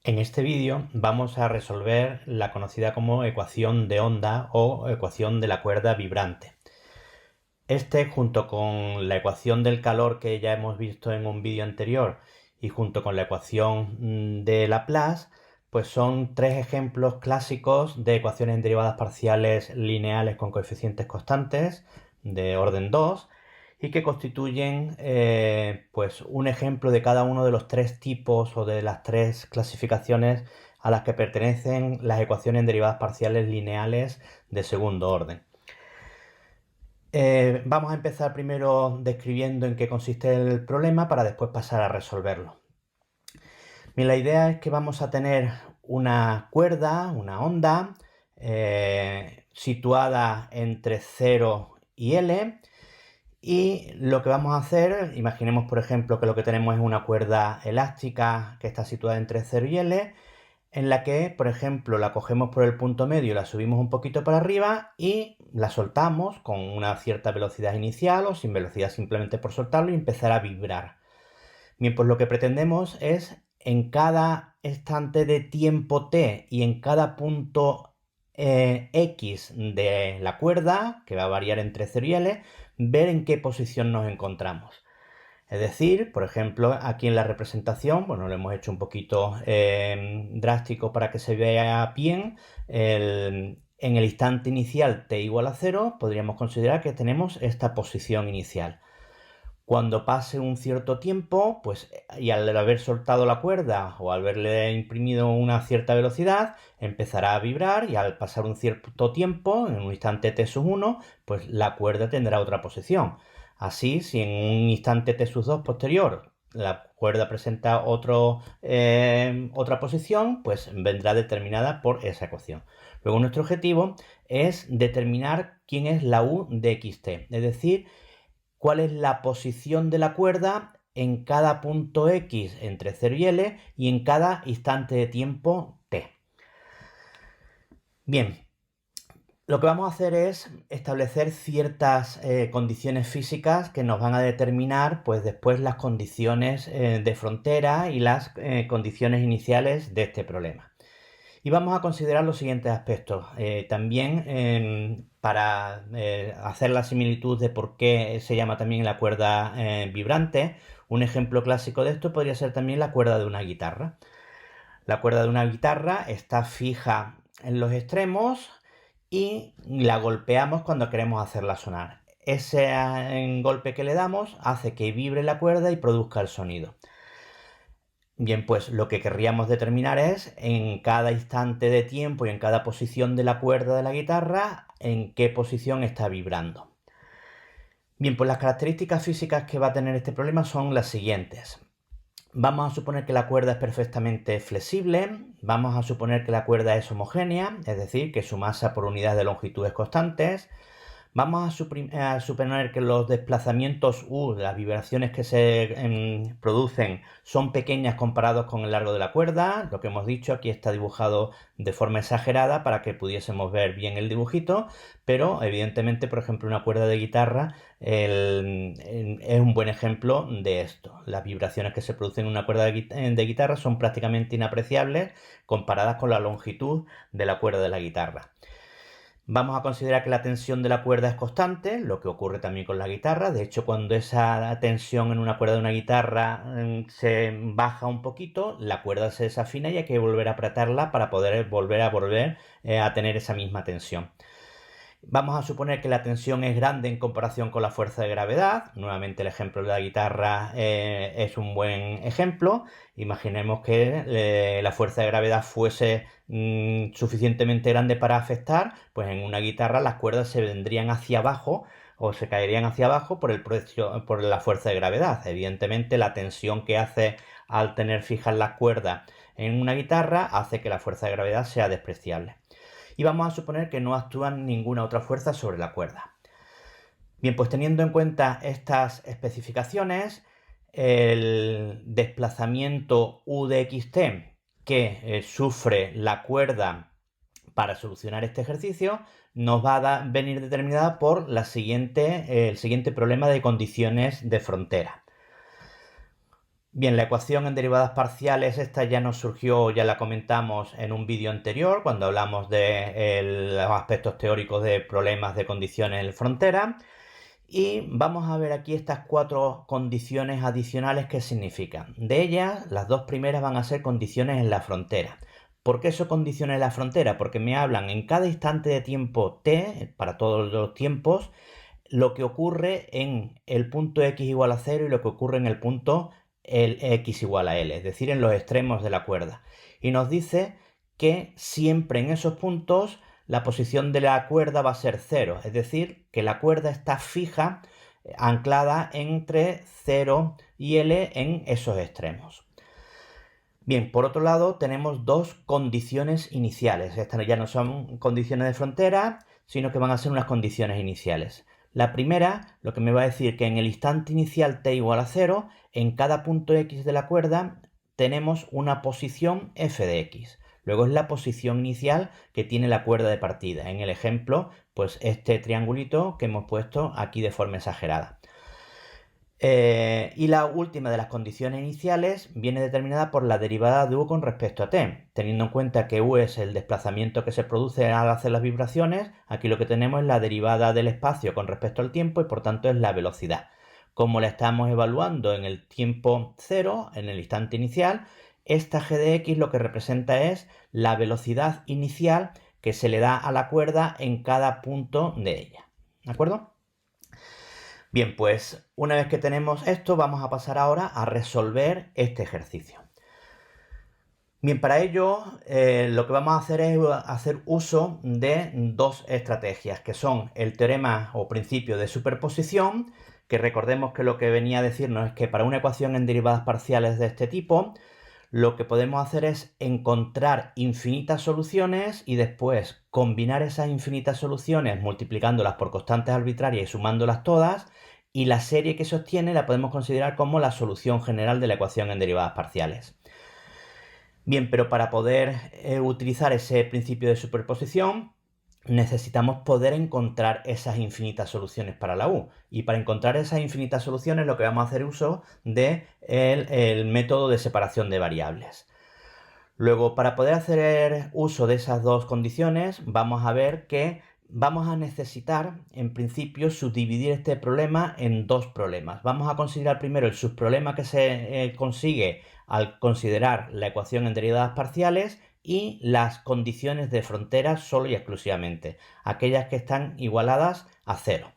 En este vídeo vamos a resolver la conocida como ecuación de onda o ecuación de la cuerda vibrante. Este, junto con la ecuación del calor que ya hemos visto en un vídeo anterior y junto con la ecuación de Laplace, pues son tres ejemplos clásicos de ecuaciones en derivadas parciales lineales con coeficientes constantes de orden 2 y que constituyen pues un ejemplo de cada uno de los tres tipos o de las tres clasificaciones a las que pertenecen las ecuaciones en derivadas parciales lineales de segundo orden. Vamos a empezar primero describiendo en qué consiste el problema para después pasar a resolverlo. Bien, la idea es que vamos a tener una cuerda, una onda, situada entre 0 y L, y lo que vamos a hacer, imaginemos por ejemplo que lo que tenemos es una cuerda elástica que está situada entre 0 y L, en la que, por ejemplo, la cogemos por el punto medio, la subimos un poquito para arriba y la soltamos con una cierta velocidad inicial o sin velocidad simplemente por soltarlo y empezar a vibrar. Bien, pues lo que pretendemos es en cada instante de tiempo t y en cada punto x de la cuerda, que va a variar entre 0 y L, ver en qué posición nos encontramos. Es decir, por ejemplo, aquí en la representación, bueno, lo hemos hecho un poquito drástico para que se vea bien. En el instante inicial t igual a 0, podríamos considerar que tenemos esta posición inicial. Cuando pase un cierto tiempo, pues, y al haber soltado la cuerda o al haberle imprimido una cierta velocidad, empezará a vibrar y al pasar un cierto tiempo, en un instante t-1, pues la cuerda tendrá otra posición. Así, si en un instante t-2 posterior la cuerda presenta otra posición, pues vendrá determinada por esa ecuación. Luego nuestro objetivo es determinar quién es la u de xt, es decir, cuál es la posición de la cuerda en cada punto x entre 0 y L y en cada instante de tiempo t. Bien, lo que vamos a hacer es establecer ciertas condiciones físicas que nos van a determinar pues después las condiciones de frontera y las condiciones iniciales de este problema. Y vamos a considerar los siguientes aspectos. También para hacer la similitud de por qué se llama también la cuerda vibrante, un ejemplo clásico de esto podría ser también la cuerda de una guitarra. La cuerda de una guitarra está fija en los extremos y la golpeamos cuando queremos hacerla sonar. Ese golpe que le damos hace que vibre la cuerda y produzca el sonido. Bien, pues lo que querríamos determinar es en cada instante de tiempo y en cada posición de la cuerda de la guitarra en qué posición está vibrando. Bien, pues las características físicas que va a tener este problema son las siguientes. Vamos a suponer que la cuerda es perfectamente flexible, vamos a suponer que la cuerda es homogénea, es decir, que su masa por unidad de longitud es constante. Vamos a suponer que los desplazamientos U, las vibraciones que se producen, son pequeñas comparados con el largo de la cuerda. Lo que hemos dicho aquí está dibujado de forma exagerada para que pudiésemos ver bien el dibujito, pero evidentemente, por ejemplo, una cuerda de guitarra es un buen ejemplo de esto. Las vibraciones que se producen en una cuerda de guitarra son prácticamente inapreciables comparadas con la longitud de la cuerda de la guitarra. Vamos a considerar que la tensión de la cuerda es constante, lo que ocurre también con la guitarra. De hecho, cuando esa tensión en una cuerda de una guitarra se baja un poquito, la cuerda se desafina y hay que volver a apretarla para poder volver a tener esa misma tensión. Vamos a suponer que la tensión es grande en comparación con la fuerza de gravedad. Nuevamente el ejemplo de la guitarra es un buen ejemplo. Imaginemos que la fuerza de gravedad fuese suficientemente grande para afectar, pues en una guitarra las cuerdas se vendrían hacia abajo o se caerían hacia abajo por la fuerza de gravedad. Evidentemente la tensión que hace al tener fijas las cuerdas en una guitarra hace que la fuerza de gravedad sea despreciable. Y vamos a suponer que no actúa ninguna otra fuerza sobre la cuerda. Bien, pues teniendo en cuenta estas especificaciones, el desplazamiento u de xt que sufre la cuerda para solucionar este ejercicio nos va a venir determinada por el siguiente problema de condiciones de frontera. Bien, la ecuación en derivadas parciales, esta ya nos surgió, ya la comentamos en un vídeo anterior, cuando hablamos de los aspectos teóricos de problemas de condiciones en frontera. Y vamos a ver aquí estas 4 condiciones adicionales que significan. De ellas, las 2 primeras van a ser condiciones en la frontera. ¿Por qué son condiciones en la frontera? Porque me hablan en cada instante de tiempo t, para todos los tiempos, lo que ocurre en el punto x igual a 0 y lo que ocurre en el punto x igual a l, es decir, en los extremos de la cuerda. Y nos dice que siempre en esos puntos la posición de la cuerda va a ser 0, es decir, que la cuerda está fija, anclada entre 0 y L en esos extremos. Bien, por otro lado tenemos 2 condiciones iniciales. Estas ya no son condiciones de frontera, sino que van a ser unas condiciones iniciales. La primera, lo que me va a decir que en el instante inicial t igual a 0, en cada punto x de la cuerda tenemos una posición f de x. Luego es la posición inicial que tiene la cuerda de partida. En el ejemplo, pues este triangulito que hemos puesto aquí de forma exagerada. Y la última de las condiciones iniciales viene determinada por la derivada de u con respecto a t. Teniendo en cuenta que u es el desplazamiento que se produce al hacer las vibraciones, aquí lo que tenemos es la derivada del espacio con respecto al tiempo y por tanto es la velocidad. Como la estamos evaluando en el tiempo 0, en el instante inicial, esta g de x lo que representa es la velocidad inicial que se le da a la cuerda en cada punto de ella. ¿De acuerdo? Bien, pues una vez que tenemos esto, vamos a pasar ahora a resolver este ejercicio. Bien, para ello lo que vamos a hacer es hacer uso de 2 estrategias, que son el teorema o principio de superposición, que recordemos que lo que venía a decirnos es que para una ecuación en derivadas parciales de este tipo, lo que podemos hacer es encontrar infinitas soluciones y después combinar esas infinitas soluciones multiplicándolas por constantes arbitrarias y sumándolas todas, y la serie que se obtiene la podemos considerar como la solución general de la ecuación en derivadas parciales. Bien, pero para poder utilizar ese principio de superposición necesitamos poder encontrar esas infinitas soluciones para la u. Y para encontrar esas infinitas soluciones lo que vamos a hacer uso del el método de separación de variables. Luego, para poder hacer uso de esas 2 condiciones, vamos a ver que vamos a necesitar, en principio, subdividir este problema en 2 problemas. Vamos a considerar primero el subproblema que se consigue al considerar la ecuación en derivadas parciales y las condiciones de frontera solo y exclusivamente, aquellas que están igualadas a 0.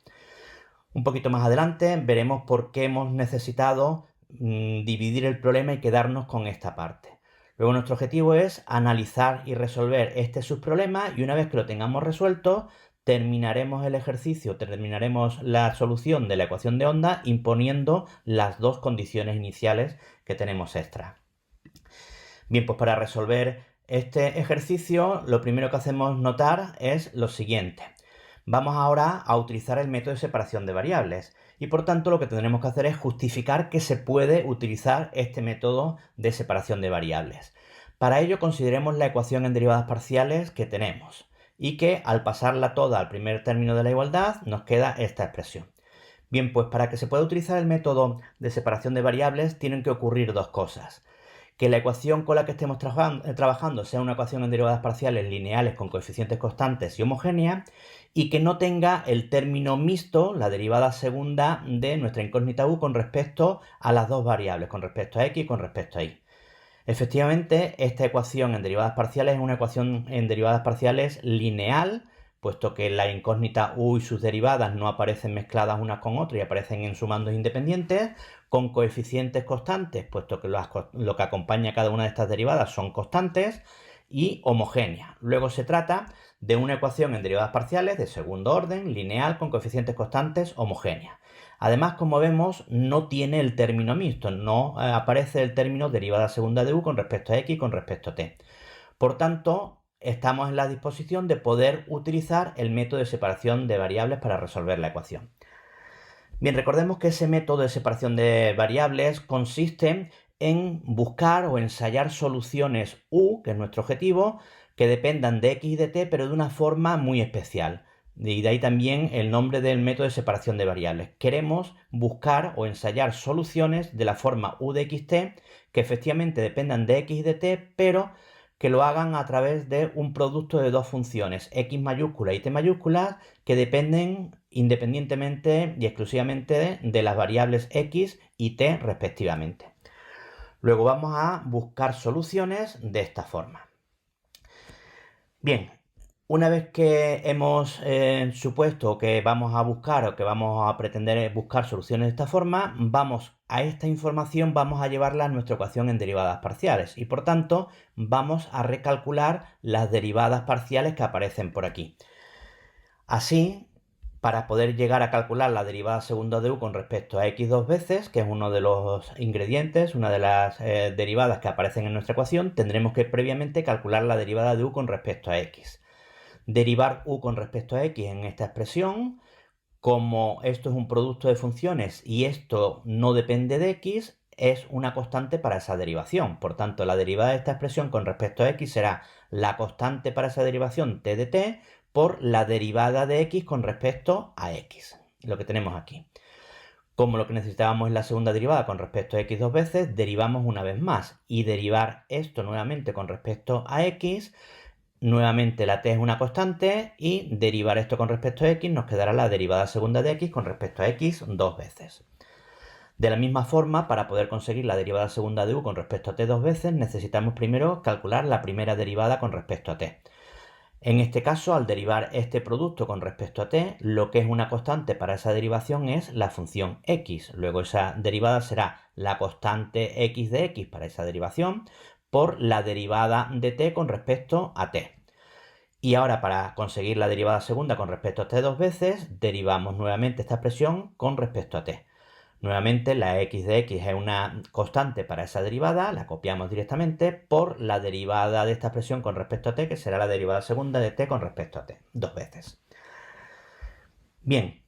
Un poquito más adelante veremos por qué hemos necesitado dividir el problema y quedarnos con esta parte. Luego nuestro objetivo es analizar y resolver este subproblema y una vez que lo tengamos resuelto, terminaremos el ejercicio, terminaremos la solución de la ecuación de onda imponiendo las 2 condiciones iniciales que tenemos extra. Bien, pues para resolver este ejercicio, lo primero que hacemos notar es lo siguiente. Vamos ahora a utilizar el método de separación de variables y por tanto lo que tendremos que hacer es justificar que se puede utilizar este método de separación de variables. Para ello consideremos la ecuación en derivadas parciales que tenemos y que al pasarla toda al primer término de la igualdad nos queda esta expresión. Bien, pues para que se pueda utilizar el método de separación de variables tienen que ocurrir 2 cosas. Que la ecuación con la que estemos trabajando sea una ecuación en derivadas parciales lineales con coeficientes constantes y homogéneas y que no tenga el término mixto, la derivada segunda de nuestra incógnita u con respecto a las 2 variables, con respecto a x y con respecto a y. Efectivamente, esta ecuación en derivadas parciales es una ecuación en derivadas parciales lineal, puesto que la incógnita u y sus derivadas no aparecen mezcladas unas con otras y aparecen en sumandos independientes, con coeficientes constantes, puesto que lo que acompaña a cada una de estas derivadas son constantes, y homogénea. Luego se trata de una ecuación en derivadas parciales de segundo orden, lineal, con coeficientes constantes, homogénea. Además, como vemos, no tiene el término mixto, no aparece el término derivada segunda de u con respecto a x y con respecto a t. Por tanto, estamos en la disposición de poder utilizar el método de separación de variables para resolver la ecuación. Bien, recordemos que ese método de separación de variables consiste en buscar o ensayar soluciones u, que es nuestro objetivo, que dependan de x y de t, pero de una forma muy especial. Y de ahí también el nombre del método de separación de variables. Queremos buscar o ensayar soluciones de la forma u de xt que efectivamente dependan de x y de t, pero que lo hagan a través de un producto de dos funciones, x mayúscula y t mayúscula, que dependen independientemente y exclusivamente de las variables x y t respectivamente. Luego vamos a buscar soluciones de esta forma. Bien, una vez que hemos supuesto que vamos a buscar o que vamos a pretender buscar soluciones de esta forma, vamos a esta información, vamos a llevarla a nuestra ecuación en derivadas parciales y por tanto vamos a recalcular las derivadas parciales que aparecen por aquí. Así, para poder llegar a calcular la derivada segunda de u con respecto a x dos veces, que es uno de los ingredientes, una de las derivadas que aparecen en nuestra ecuación, tendremos que previamente calcular la derivada de u con respecto a x. Derivar u con respecto a x en esta expresión, como esto es un producto de funciones y esto no depende de x, es una constante para esa derivación. Por tanto, la derivada de esta expresión con respecto a x será la constante para esa derivación t de t por la derivada de x con respecto a x, lo que tenemos aquí. Como lo que necesitábamos es la segunda derivada con respecto a x dos veces, derivamos una vez más y derivar esto nuevamente con respecto a x, nuevamente la t es una constante y derivar esto con respecto a x nos quedará la derivada segunda de x con respecto a x dos veces. De la misma forma, para poder conseguir la derivada segunda de u con respecto a t dos veces, necesitamos primero calcular la primera derivada con respecto a t. En este caso, al derivar este producto con respecto a t, lo que es una constante para esa derivación es la función x. Luego esa derivada será la constante x de x para esa derivación por la derivada de t con respecto a t. Y ahora para conseguir la derivada segunda con respecto a t dos veces, derivamos nuevamente esta expresión con respecto a t. Nuevamente la x de x es una constante para esa derivada, la copiamos directamente por la derivada de esta expresión con respecto a t, que será la derivada segunda de t con respecto a t, dos veces. Bien,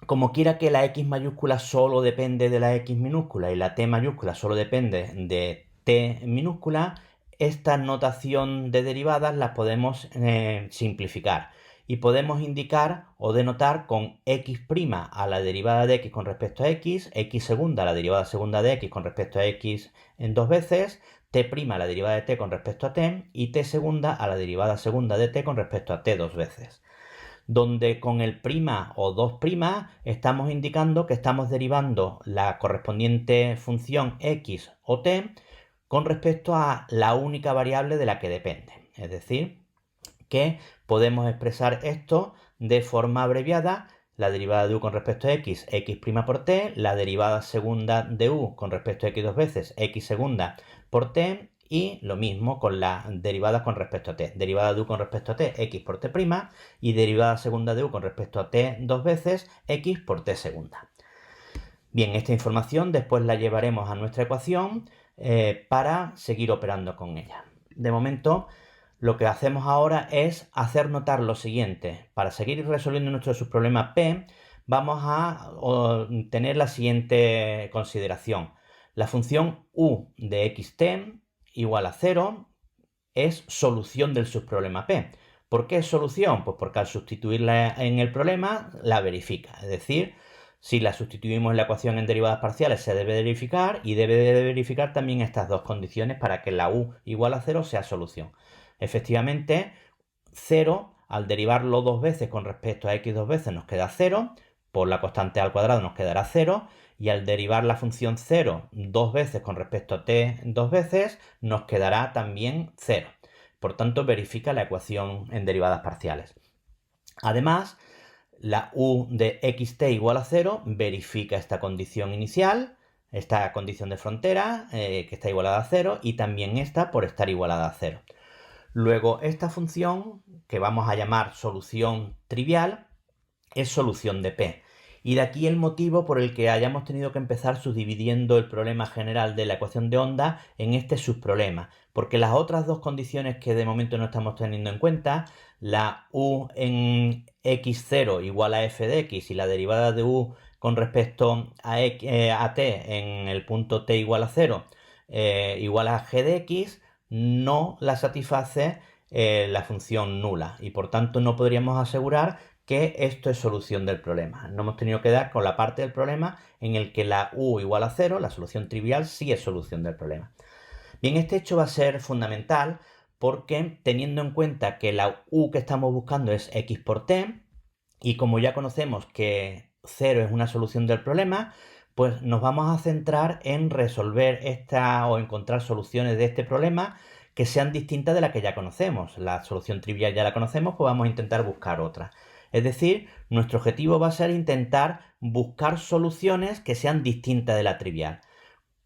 como quiera que la x mayúscula solo depende de la x minúscula y la t mayúscula solo depende de t minúscula, esta notación de derivadas la podemos simplificar y podemos indicar o denotar con x' a la derivada de x con respecto a x segunda a la derivada segunda de x con respecto a x en dos veces, t' a la derivada de t con respecto a t y t segunda a la derivada segunda de t con respecto a t dos veces. Donde con el prima o 2' estamos indicando que estamos derivando la correspondiente función x o t con respecto a la única variable de la que depende. Es decir, que podemos expresar esto de forma abreviada: la derivada de u con respecto a x, x' por t, la derivada segunda de u con respecto a x dos veces, x segunda por t, y lo mismo con las derivadas con respecto a t. Derivada de u con respecto a t, x por t', y derivada segunda de u con respecto a t dos veces, x por t segunda. Bien, esta información después la llevaremos a nuestra ecuación para seguir operando con ella. De momento, lo que hacemos ahora es hacer notar lo siguiente. Para seguir resolviendo nuestro subproblema P, vamos a tener la siguiente consideración. La función u de xt igual a 0 es solución del subproblema P. ¿Por qué es solución? Pues porque al sustituirla en el problema la verifica. Es decir, si la sustituimos en la ecuación en derivadas parciales se debe verificar y debe de verificar también estas dos condiciones para que la u igual a 0 sea solución. Efectivamente, 0 al derivarlo dos veces con respecto a x dos veces nos queda 0, por la constante al cuadrado nos quedará 0, y al derivar la función 0 dos veces con respecto a t dos veces nos quedará también 0. Por tanto, verifica la ecuación en derivadas parciales. Además, la u de xt igual a 0 verifica esta condición inicial, esta condición de frontera, que está igualada a 0, y también esta por estar igualada a 0. Luego, esta función, que vamos a llamar solución trivial, es solución de P. Y de aquí el motivo por el que hayamos tenido que empezar subdividiendo el problema general de la ecuación de onda en este subproblema. Porque las otras dos condiciones que de momento no estamos teniendo en cuenta, la u en x0 igual a f de x y la derivada de u con respecto a t en el punto t igual a 0 igual a g de x, no la satisface la función nula. Y por tanto no podríamos asegurar que esto es solución del problema. No hemos tenido que dar con la parte del problema en el que la u igual a 0, la solución trivial, sí es solución del problema. Bien, este hecho va a ser fundamental porque teniendo en cuenta que la u que estamos buscando es x por t, y como ya conocemos que 0 es una solución del problema, pues nos vamos a centrar en resolver o encontrar soluciones de este problema que sean distintas de la que ya conocemos. La solución trivial ya la conocemos, pues vamos a intentar buscar otra. Es decir, nuestro objetivo va a ser intentar buscar soluciones que sean distintas de la trivial.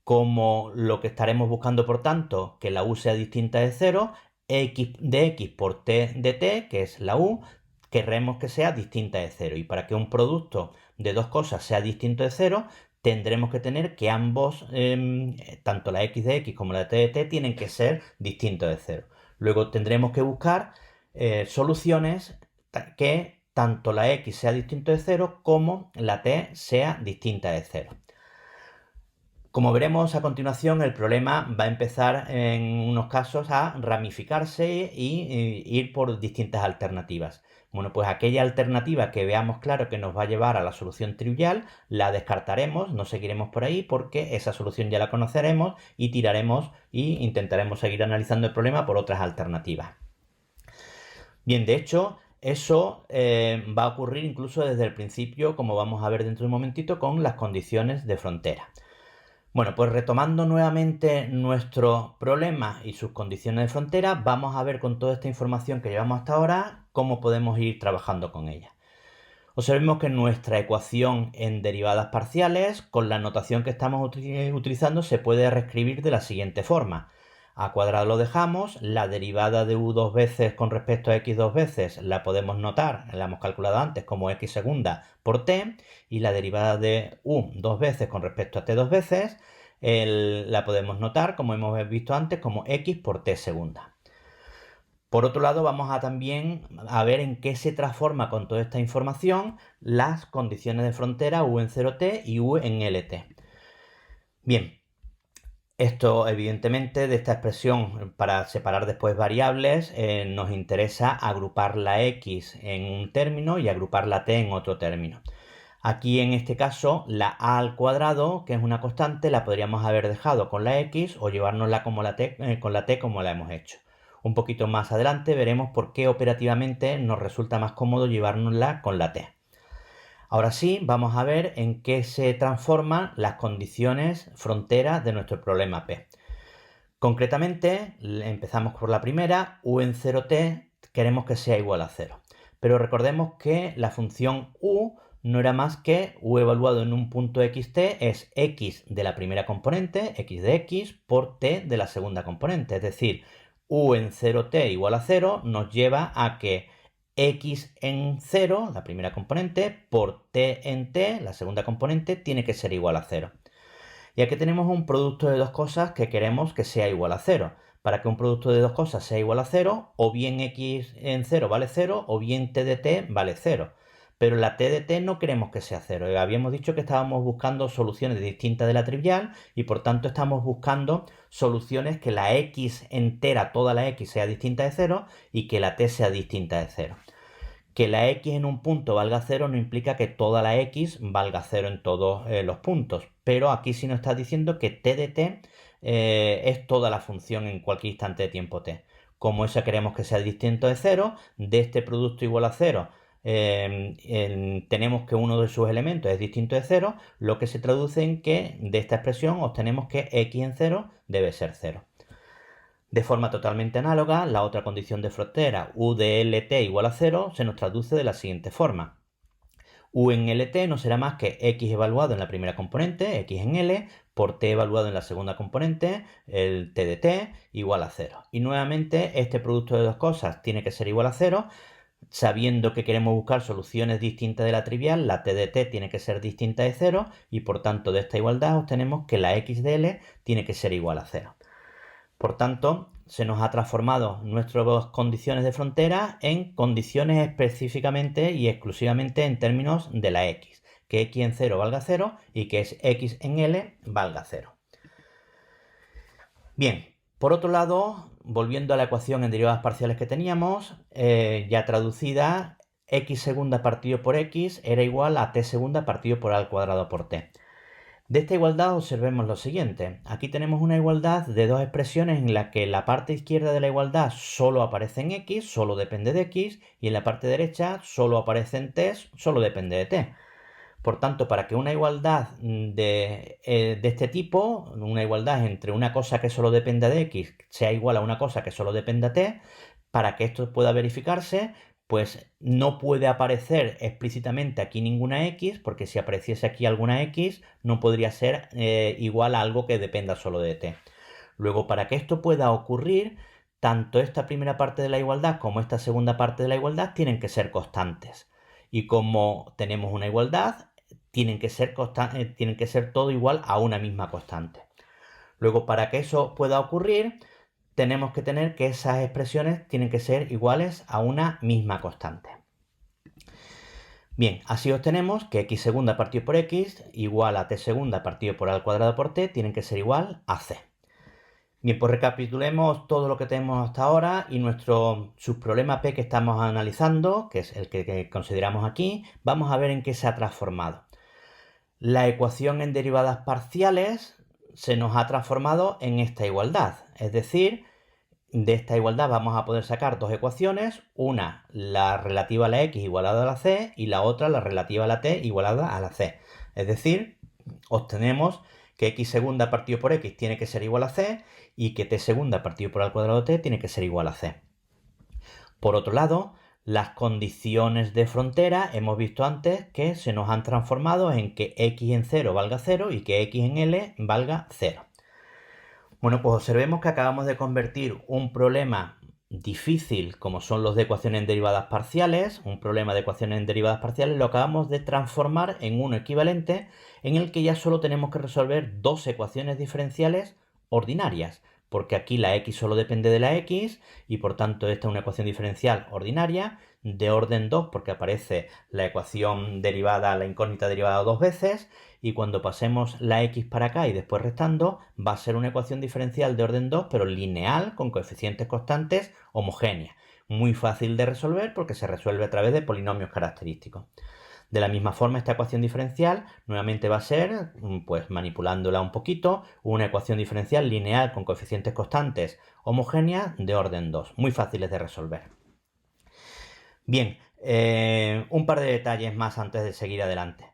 Como lo que estaremos buscando, por tanto, que la u sea distinta de 0, x de x por t de t, que es la u, querremos que sea distinta de 0. Y para que un producto de dos cosas sea distinto de 0, tendremos que tener que ambos, tanto la x de x como la t de t, tienen que ser distintos de 0. Luego tendremos que buscar soluciones que tanto la x sea distinto de 0 como la t sea distinta de 0. Como veremos a continuación, el problema va a empezar en unos casos a ramificarse y ir por distintas alternativas. Bueno, pues aquella alternativa que veamos claro que nos va a llevar a la solución trivial, la descartaremos, no seguiremos por ahí porque esa solución ya la conoceremos y tiraremos e intentaremos seguir analizando el problema por otras alternativas. Bien, de hecho, eso va a ocurrir incluso desde el principio, como vamos a ver dentro de un momentito, con las condiciones de frontera. Bueno, pues retomando nuevamente nuestro problema y sus condiciones de frontera, vamos a ver con toda esta información que llevamos hasta ahora cómo podemos ir trabajando con ella. Observemos que nuestra ecuación en derivadas parciales, con la notación que estamos utilizando, se puede reescribir de la siguiente forma. A cuadrado lo dejamos, la derivada de u dos veces con respecto a x dos veces la podemos notar, la hemos calculado antes como x segunda por t, y la derivada de u dos veces con respecto a t dos veces la podemos notar, como hemos visto antes, como x por t segunda. Por otro lado, vamos a también a ver en qué se transforma con toda esta información las condiciones de frontera u en 0t y u en lt. Bien, esto evidentemente de esta expresión para separar después variables nos interesa agrupar la x en un término y agrupar la t en otro término. Aquí en este caso la a al cuadrado, que es una constante, la podríamos haber dejado con la x o llevárnosla como con la t como la hemos hecho. Un poquito más adelante veremos por qué operativamente nos resulta más cómodo llevárnosla con la t. Ahora sí, vamos a ver en qué se transforman las condiciones fronteras de nuestro problema P. Concretamente, empezamos por la primera, u en 0t queremos que sea igual a 0. Pero recordemos que la función u no era más que u evaluado en un punto xt es x de la primera componente, x de x, por t de la segunda componente. Es decir, u en 0t igual a 0 nos lleva a que x en 0, la primera componente, por t en t, la segunda componente, tiene que ser igual a 0. Y aquí tenemos un producto de dos cosas que queremos que sea igual a 0. Para que un producto de dos cosas sea igual a 0, o bien x en 0 vale 0, o bien t de t vale 0. Pero la t de t no queremos que sea 0. Habíamos dicho que estábamos buscando soluciones distintas de la trivial y por tanto estamos buscando soluciones que la x entera, toda la x, sea distinta de 0 y que la t sea distinta de 0. Que la x en un punto valga 0 no implica que toda la x valga 0 en todos los puntos, pero aquí sí nos está diciendo que t de t es toda la función en cualquier instante de tiempo t. Como esa queremos que sea distinto de 0, de este producto igual a 0 tenemos que uno de sus elementos es distinto de 0, lo que se traduce en que de esta expresión obtenemos que x en 0 debe ser 0. De forma totalmente análoga, la otra condición de frontera, u de lt igual a 0, se nos traduce de la siguiente forma. U en lt no será más que x evaluado en la primera componente, x en l, por t evaluado en la segunda componente, el t de t, igual a 0. Y nuevamente este producto de dos cosas tiene que ser igual a 0, sabiendo que queremos buscar soluciones distintas de la trivial, la t de t tiene que ser distinta de 0 y por tanto de esta igualdad obtenemos que la x de l tiene que ser igual a 0. Por tanto, se nos ha transformado nuestras condiciones de frontera en condiciones específicamente y exclusivamente en términos de la x. Que x en 0 valga 0 y que x en l valga 0. Bien, por otro lado, volviendo a la ecuación en derivadas parciales que teníamos, ya traducida, x segunda partido por x era igual a t segunda partido por a al cuadrado por t. De esta igualdad observemos lo siguiente. Aquí tenemos una igualdad de dos expresiones en la que la parte izquierda de la igualdad solo aparece en x, solo depende de x, y en la parte derecha solo aparece en t, solo depende de t. Por tanto, para que una igualdad de este tipo, una igualdad entre una cosa que solo dependa de x, sea igual a una cosa que solo dependa de t, para que esto pueda verificarse, pues no puede aparecer explícitamente aquí ninguna x, porque si apareciese aquí alguna x, no podría ser igual a algo que dependa solo de t. Luego, para que esto pueda ocurrir, tanto esta primera parte de la igualdad como esta segunda parte de la igualdad tienen que ser constantes. Y como tenemos una igualdad, tienen que ser todo igual a una misma constante. Luego, para que eso pueda ocurrir, tenemos que tener que esas expresiones tienen que ser iguales a una misma constante. Bien, así obtenemos que x segunda partido por x igual a t segunda partido por a al cuadrado por t tienen que ser igual a c. Bien, pues recapitulemos todo lo que tenemos hasta ahora y nuestro subproblema P que estamos analizando, que es el que consideramos aquí, vamos a ver en qué se ha transformado. La ecuación en derivadas parciales se nos ha transformado en esta igualdad, es decir, de esta igualdad vamos a poder sacar dos ecuaciones, una la relativa a la x igualada a la c y la otra la relativa a la t igualada a la c. Es decir, obtenemos que x segunda partido por x tiene que ser igual a c y que t segunda partido por al cuadrado de t tiene que ser igual a c. Por otro lado, las condiciones de frontera hemos visto antes que se nos han transformado en que x en 0 valga 0 y que x en L valga 0. Bueno, pues observemos que acabamos de convertir un problema difícil, como son los de ecuaciones en derivadas parciales, un problema de ecuaciones en derivadas parciales, lo acabamos de transformar en uno equivalente en el que ya solo tenemos que resolver dos ecuaciones diferenciales ordinarias, porque aquí la x solo depende de la x y por tanto esta es una ecuación diferencial ordinaria de orden 2 porque aparece la ecuación derivada, la incógnita derivada dos veces, y cuando pasemos la x para acá y después restando, va a ser una ecuación diferencial de orden 2, pero lineal, con coeficientes constantes, homogénea. Muy fácil de resolver porque se resuelve a través de polinomios característicos. De la misma forma, esta ecuación diferencial nuevamente va a ser, pues manipulándola un poquito, una ecuación diferencial lineal con coeficientes constantes homogénea de orden 2. Muy fáciles de resolver. Bien, un par de detalles más antes de seguir adelante.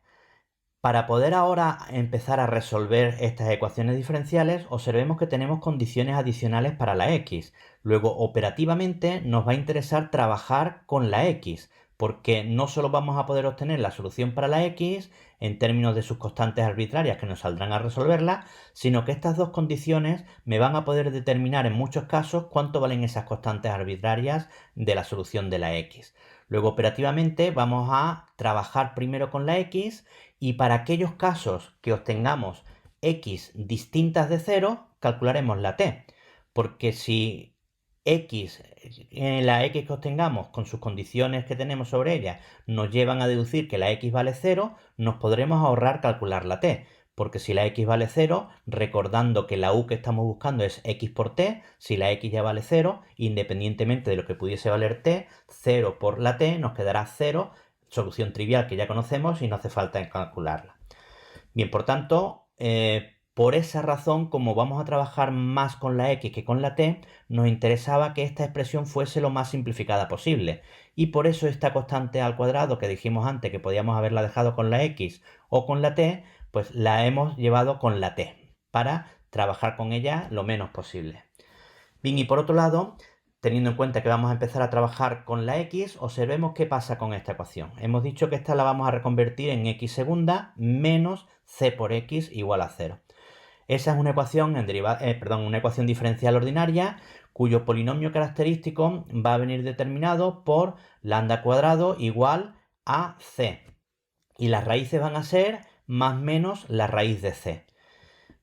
Para poder ahora empezar a resolver estas ecuaciones diferenciales, observemos que tenemos condiciones adicionales para la x. Luego, operativamente, nos va a interesar trabajar con la x, porque no solo vamos a poder obtener la solución para la x en términos de sus constantes arbitrarias que nos saldrán a resolverla, sino que estas dos condiciones me van a poder determinar en muchos casos cuánto valen esas constantes arbitrarias de la solución de la x. Luego, operativamente, vamos a trabajar primero con la x y para aquellos casos que obtengamos x distintas de 0, calcularemos la t. Porque si x, la x que obtengamos con sus condiciones que tenemos sobre ella nos llevan a deducir que la x vale 0, nos podremos ahorrar calcular la t. Porque si la x vale 0, recordando que la u que estamos buscando es x por t, si la x ya vale 0, independientemente de lo que pudiese valer t, 0 por la t nos quedará 0, solución trivial que ya conocemos y no hace falta calcularla. Bien, por tanto, por esa razón, como vamos a trabajar más con la x que con la t, nos interesaba que esta expresión fuese lo más simplificada posible. Y por eso esta constante al cuadrado que dijimos antes que podíamos haberla dejado con la x o con la t, pues la hemos llevado con la t, para trabajar con ella lo menos posible. Bien, y por otro lado, teniendo en cuenta que vamos a empezar a trabajar con la x, observemos qué pasa con esta ecuación. Hemos dicho que esta la vamos a reconvertir en x segunda menos c por x igual a 0. Esa es una ecuación, una ecuación diferencial ordinaria cuyo polinomio característico va a venir determinado por lambda cuadrado igual a c. Y las raíces van a ser más menos la raíz de c.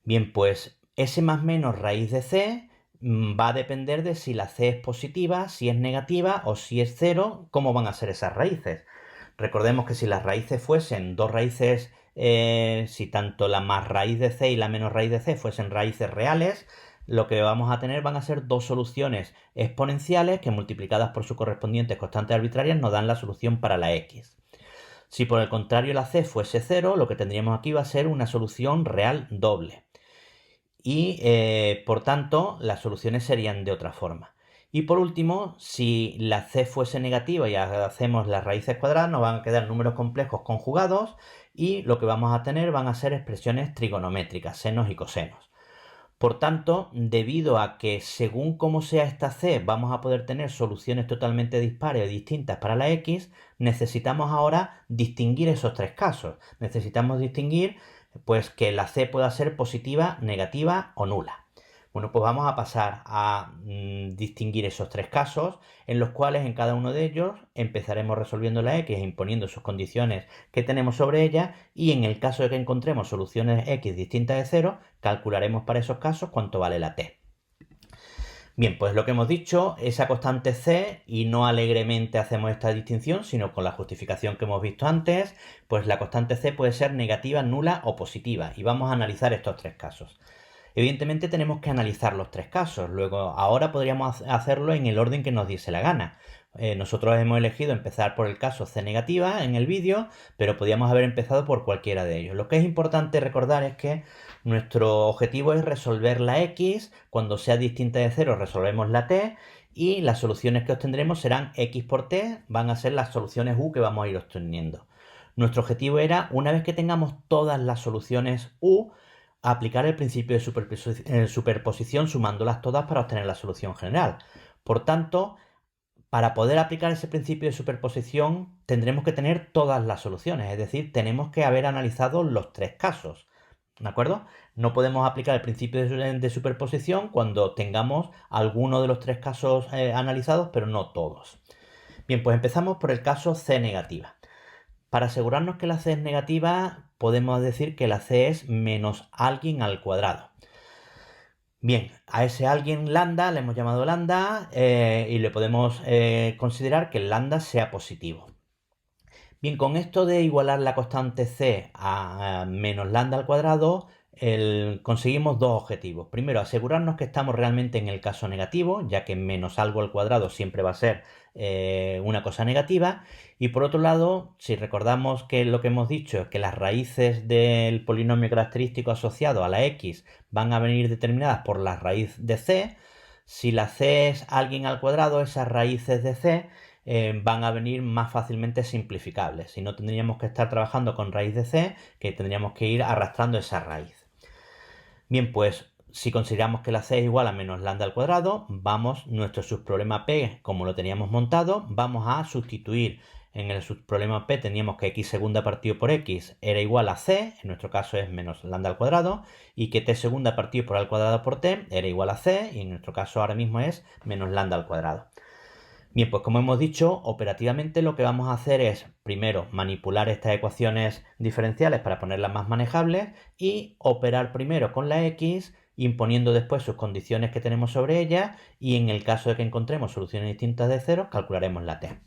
Bien, pues ese más menos raíz de c va a depender de si la c es positiva, si es negativa o si es 0, cómo van a ser esas raíces. Recordemos que si las raíces fuesen dos raíces, si tanto la más raíz de c y la menos raíz de c fuesen raíces reales, lo que vamos a tener van a ser dos soluciones exponenciales que multiplicadas por sus correspondientes constantes arbitrarias nos dan la solución para la x. Si por el contrario la c fuese 0, lo que tendríamos aquí va a ser una solución real doble. Y por tanto, las soluciones serían de otra forma. Y por último, si la c fuese negativa y hacemos las raíces cuadradas, nos van a quedar números complejos conjugados y lo que vamos a tener van a ser expresiones trigonométricas, senos y cosenos. Por tanto, debido a que según cómo sea esta c vamos a poder tener soluciones totalmente dispares o distintas para la x, necesitamos ahora distinguir esos tres casos. Necesitamos distinguir pues que la c pueda ser positiva, negativa o nula. Bueno, pues vamos a pasar a distinguir esos tres casos, en los cuales en cada uno de ellos empezaremos resolviendo la x e imponiendo sus condiciones que tenemos sobre ella, y en el caso de que encontremos soluciones x distintas de 0, calcularemos para esos casos cuánto vale la t. Bien, pues lo que hemos dicho, esa constante c, y no alegremente hacemos esta distinción, sino con la justificación que hemos visto antes, pues la constante c puede ser negativa, nula o positiva, y vamos a analizar estos tres casos. Evidentemente tenemos que analizar los tres casos, luego ahora podríamos hacerlo en el orden que nos diese la gana. Nosotros hemos elegido empezar por el caso c negativa en el vídeo, pero podríamos haber empezado por cualquiera de ellos. Lo que es importante recordar es que nuestro objetivo es resolver la x, cuando sea distinta de 0 resolvemos la t, y las soluciones que obtendremos serán x por t, van a ser las soluciones u que vamos a ir obteniendo. Nuestro objetivo era, una vez que tengamos todas las soluciones u, aplicar el principio de superposición sumándolas todas para obtener la solución general. Por tanto, para poder aplicar ese principio de superposición tendremos que tener todas las soluciones, es decir, tenemos que haber analizado los tres casos, ¿de acuerdo? No podemos aplicar el principio de superposición cuando tengamos alguno de los tres casos analizados, pero no todos. Bien, pues empezamos por el caso c negativa. Para asegurarnos que la c es negativa, podemos decir que la c es menos alguien al cuadrado. Bien, a ese alguien lambda le hemos llamado lambda y le podemos considerar que el lambda sea positivo. Bien, con esto de igualar la constante c a menos lambda al cuadrado, conseguimos dos objetivos. Primero, asegurarnos que estamos realmente en el caso negativo, ya que menos algo al cuadrado siempre va a ser una cosa negativa. Y por otro lado, si recordamos que lo que hemos dicho es que las raíces del polinomio característico asociado a la x van a venir determinadas por la raíz de c, si la c es alguien al cuadrado, esas raíces de c van a venir más fácilmente simplificables. Si no, tendríamos que estar trabajando con raíz de c, que tendríamos que ir arrastrando esa raíz. Bien, pues si consideramos que la c es igual a menos lambda al cuadrado, nuestro subproblema P, como lo teníamos montado, vamos a sustituir. En el subproblema P teníamos que x segunda partido por x era igual a c, en nuestro caso es menos lambda al cuadrado, y que t segunda partido por al cuadrado por t era igual a c, y en nuestro caso ahora mismo es menos lambda al cuadrado. Bien, pues como hemos dicho, operativamente lo que vamos a hacer es, primero, manipular estas ecuaciones diferenciales para ponerlas más manejables y operar primero con la x, imponiendo después sus condiciones que tenemos sobre ella, y en el caso de que encontremos soluciones distintas de 0, calcularemos la t.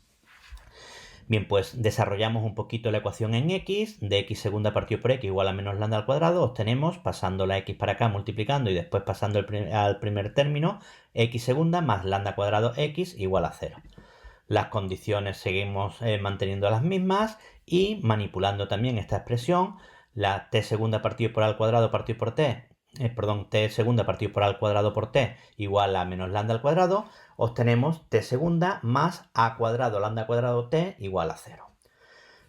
Bien, pues desarrollamos un poquito la ecuación en x, de x segunda partido por x igual a menos lambda al cuadrado, obtenemos, pasando la x para acá, multiplicando y después pasando al primer término, x segunda más lambda cuadrado x igual a 0. Las condiciones seguimos manteniendo las mismas y manipulando también esta expresión, la t segunda partido por al cuadrado partido por t, t segunda partido por al cuadrado por t igual a menos lambda al cuadrado, obtenemos t segunda más a cuadrado lambda cuadrado t igual a 0.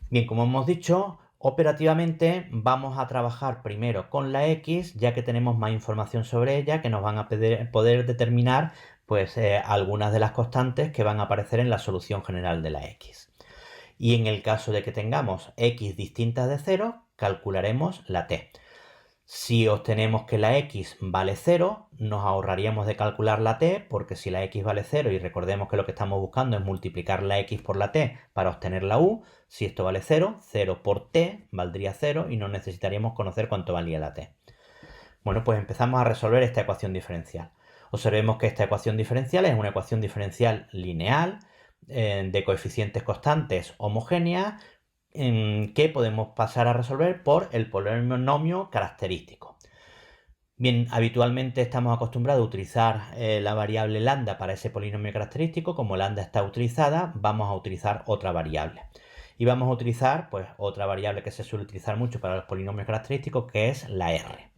Bien, como hemos dicho, operativamente vamos a trabajar primero con la x, ya que tenemos más información sobre ella que nos van a poder determinar pues, algunas de las constantes que van a aparecer en la solución general de la x. Y en el caso de que tengamos x distintas de 0, calcularemos la t. Si obtenemos que la x vale 0, nos ahorraríamos de calcular la t, porque si la x vale 0, y recordemos que lo que estamos buscando es multiplicar la x por la t para obtener la u, si esto vale 0, 0 por t valdría 0 y no necesitaríamos conocer cuánto valía la t. Bueno, pues empezamos a resolver esta ecuación diferencial. Observemos que esta ecuación diferencial es una ecuación diferencial lineal de coeficientes constantes homogénea, que podemos pasar a resolver por el polinomio característico. Bien, habitualmente estamos acostumbrados a utilizar la variable lambda para ese polinomio característico. Como lambda está utilizada, vamos a utilizar otra variable. Y vamos a utilizar pues otra variable que se suele utilizar mucho para los polinomios característicos, que es la r.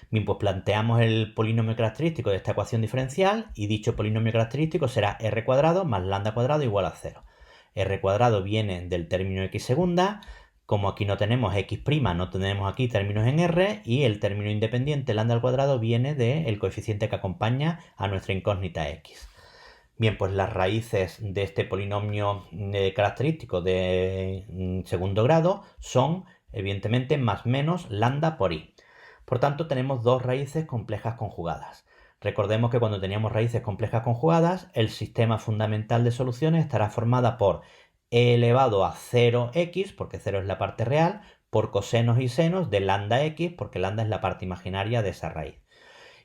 Bien, pues planteamos el polinomio característico de esta ecuación diferencial y dicho polinomio característico será r cuadrado más lambda cuadrado igual a 0. R cuadrado viene del término x segunda. Como aquí no tenemos x', no tenemos aquí términos en r, y el término independiente lambda al cuadrado viene del coeficiente que acompaña a nuestra incógnita x. Bien, pues las raíces de este polinomio característico de segundo grado son, evidentemente, más menos lambda por i. Por tanto, tenemos dos raíces complejas conjugadas. Recordemos que cuando teníamos raíces complejas conjugadas, el sistema fundamental de soluciones estará formada por e elevado a 0x, porque 0 es la parte real, por cosenos y senos de lambda x, porque lambda es la parte imaginaria de esa raíz.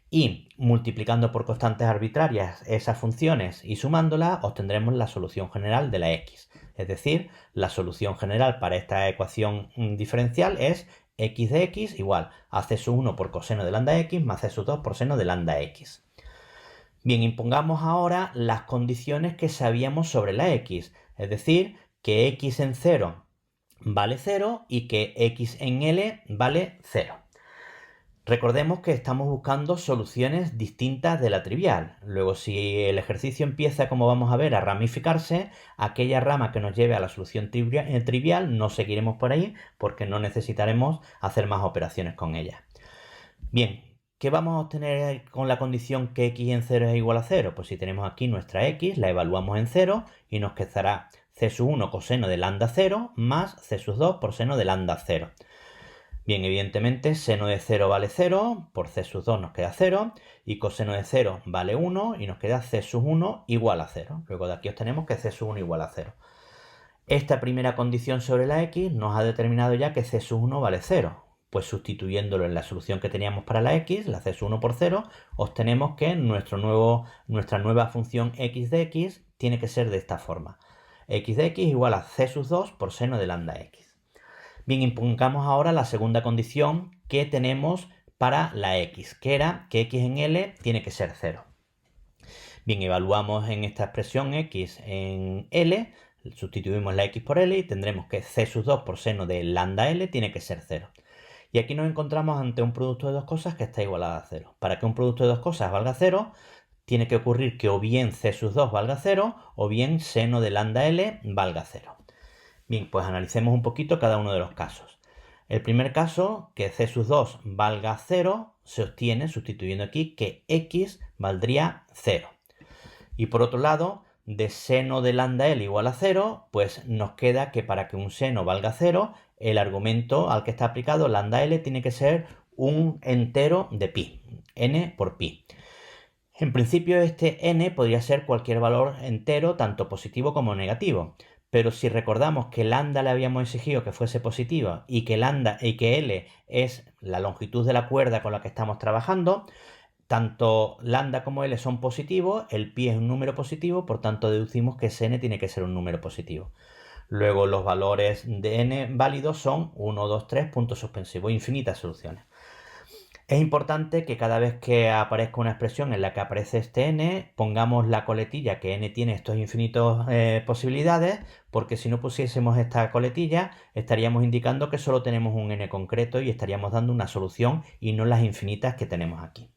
Y multiplicando por constantes arbitrarias esas funciones y sumándolas, obtendremos la solución general de la x. Es decir, la solución general para esta ecuación diferencial es x de x igual a c sub 1 por coseno de lambda x más c sub 2 por seno de lambda x. Bien, impongamos ahora las condiciones que sabíamos sobre la x, es decir, que x en 0 vale 0 y que x en L vale 0. Recordemos que estamos buscando soluciones distintas de la trivial. Luego, si el ejercicio empieza, como vamos a ver, a ramificarse, aquella rama que nos lleve a la solución trivial no seguiremos por ahí porque no necesitaremos hacer más operaciones con ella. Bien, ¿qué vamos a obtener con la condición que x en 0 es igual a 0? Pues si tenemos aquí nuestra x, la evaluamos en 0 y nos quedará c sub 1 coseno de lambda 0 más c sub 2 por seno de lambda 0. Bien, evidentemente seno de 0 vale 0, por c sub 2 nos queda 0, y coseno de 0 vale 1 y nos queda c sub 1 igual a 0. Luego de aquí obtenemos que c sub 1 igual a 0. Esta primera condición sobre la x nos ha determinado ya que c sub 1 vale 0. Pues sustituyéndolo en la solución que teníamos para la x, la c sub 1 por 0, obtenemos que nuestra nueva función x de x tiene que ser de esta forma. X de x igual a c sub 2 por seno de lambda x. Bien, impongamos ahora la segunda condición que tenemos para la x, que era que x en L tiene que ser 0. Bien, evaluamos en esta expresión x en L, sustituimos la x por L y tendremos que c sub 2 por seno de lambda L tiene que ser 0. Y aquí nos encontramos ante un producto de dos cosas que está igualado a 0. Para que un producto de dos cosas valga 0, tiene que ocurrir que o bien c sub 2 valga 0 o bien seno de lambda L valga 0. Bien, pues analicemos un poquito cada uno de los casos. El primer caso, que c sub 2 valga 0, se obtiene sustituyendo aquí que x valdría 0. Y por otro lado, de seno de lambda L igual a 0, pues nos queda que para que un seno valga 0, el argumento al que está aplicado lambda L tiene que ser un entero de pi, n por pi. En principio este n podría ser cualquier valor entero, tanto positivo como negativo. Pero si recordamos que lambda le habíamos exigido que fuese positiva y que L es la longitud de la cuerda con la que estamos trabajando, tanto lambda como L son positivos, el pi es un número positivo, por tanto deducimos que ese n tiene que ser un número positivo. Luego los valores de n válidos son 1, 2, 3, puntos suspensivos, infinitas soluciones. Es importante que cada vez que aparezca una expresión en la que aparece este n, pongamos la coletilla que n tiene estos infinitos posibilidades, porque si no pusiésemos esta coletilla, estaríamos indicando que solo tenemos un n concreto y estaríamos dando una solución y no las infinitas que tenemos aquí.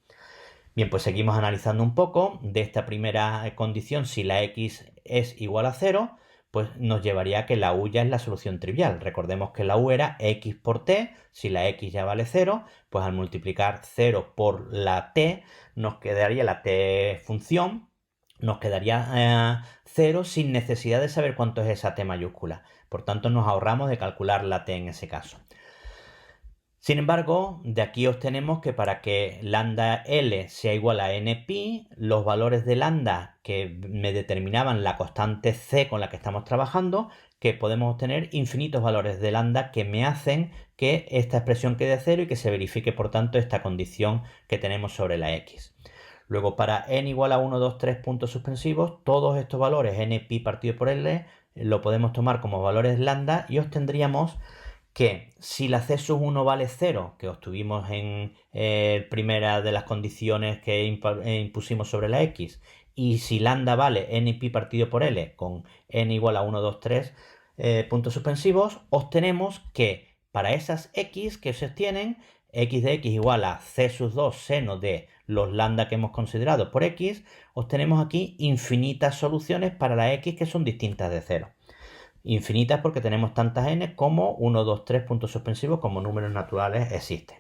Bien, pues seguimos analizando un poco de esta primera condición. Si la x es igual a 0, pues nos llevaría a que la u ya es la solución trivial. Recordemos que la u era x por t. Si la x ya vale 0, pues al multiplicar 0 por la t, nos quedaría la t función, nos quedaría 0 sin necesidad de saber cuánto es esa t mayúscula. Por tanto, nos ahorramos de calcular la t en ese caso. Sin embargo, de aquí obtenemos que para que lambda L sea igual a npi, los valores de lambda que me determinaban la constante c con la que estamos trabajando, que podemos obtener infinitos valores de lambda que me hacen que esta expresión quede 0 y que se verifique, por tanto, esta condición que tenemos sobre la x. Luego, para n igual a 1, 2, 3 puntos suspensivos, todos estos valores npi partido por L lo podemos tomar como valores lambda y obtendríamos que si la c sub 1 vale 0, que obtuvimos en primera de las condiciones que impusimos sobre la x, y si lambda vale n pi partido por L, con n igual a 1, 2, 3 puntos suspensivos, obtenemos que para esas x que se obtienen, x de x igual a c sub 2 seno de los lambda que hemos considerado por x, obtenemos aquí infinitas soluciones para la x que son distintas de 0. Infinitas porque tenemos tantas n como 1, 2, 3 puntos suspensivos como números naturales existen.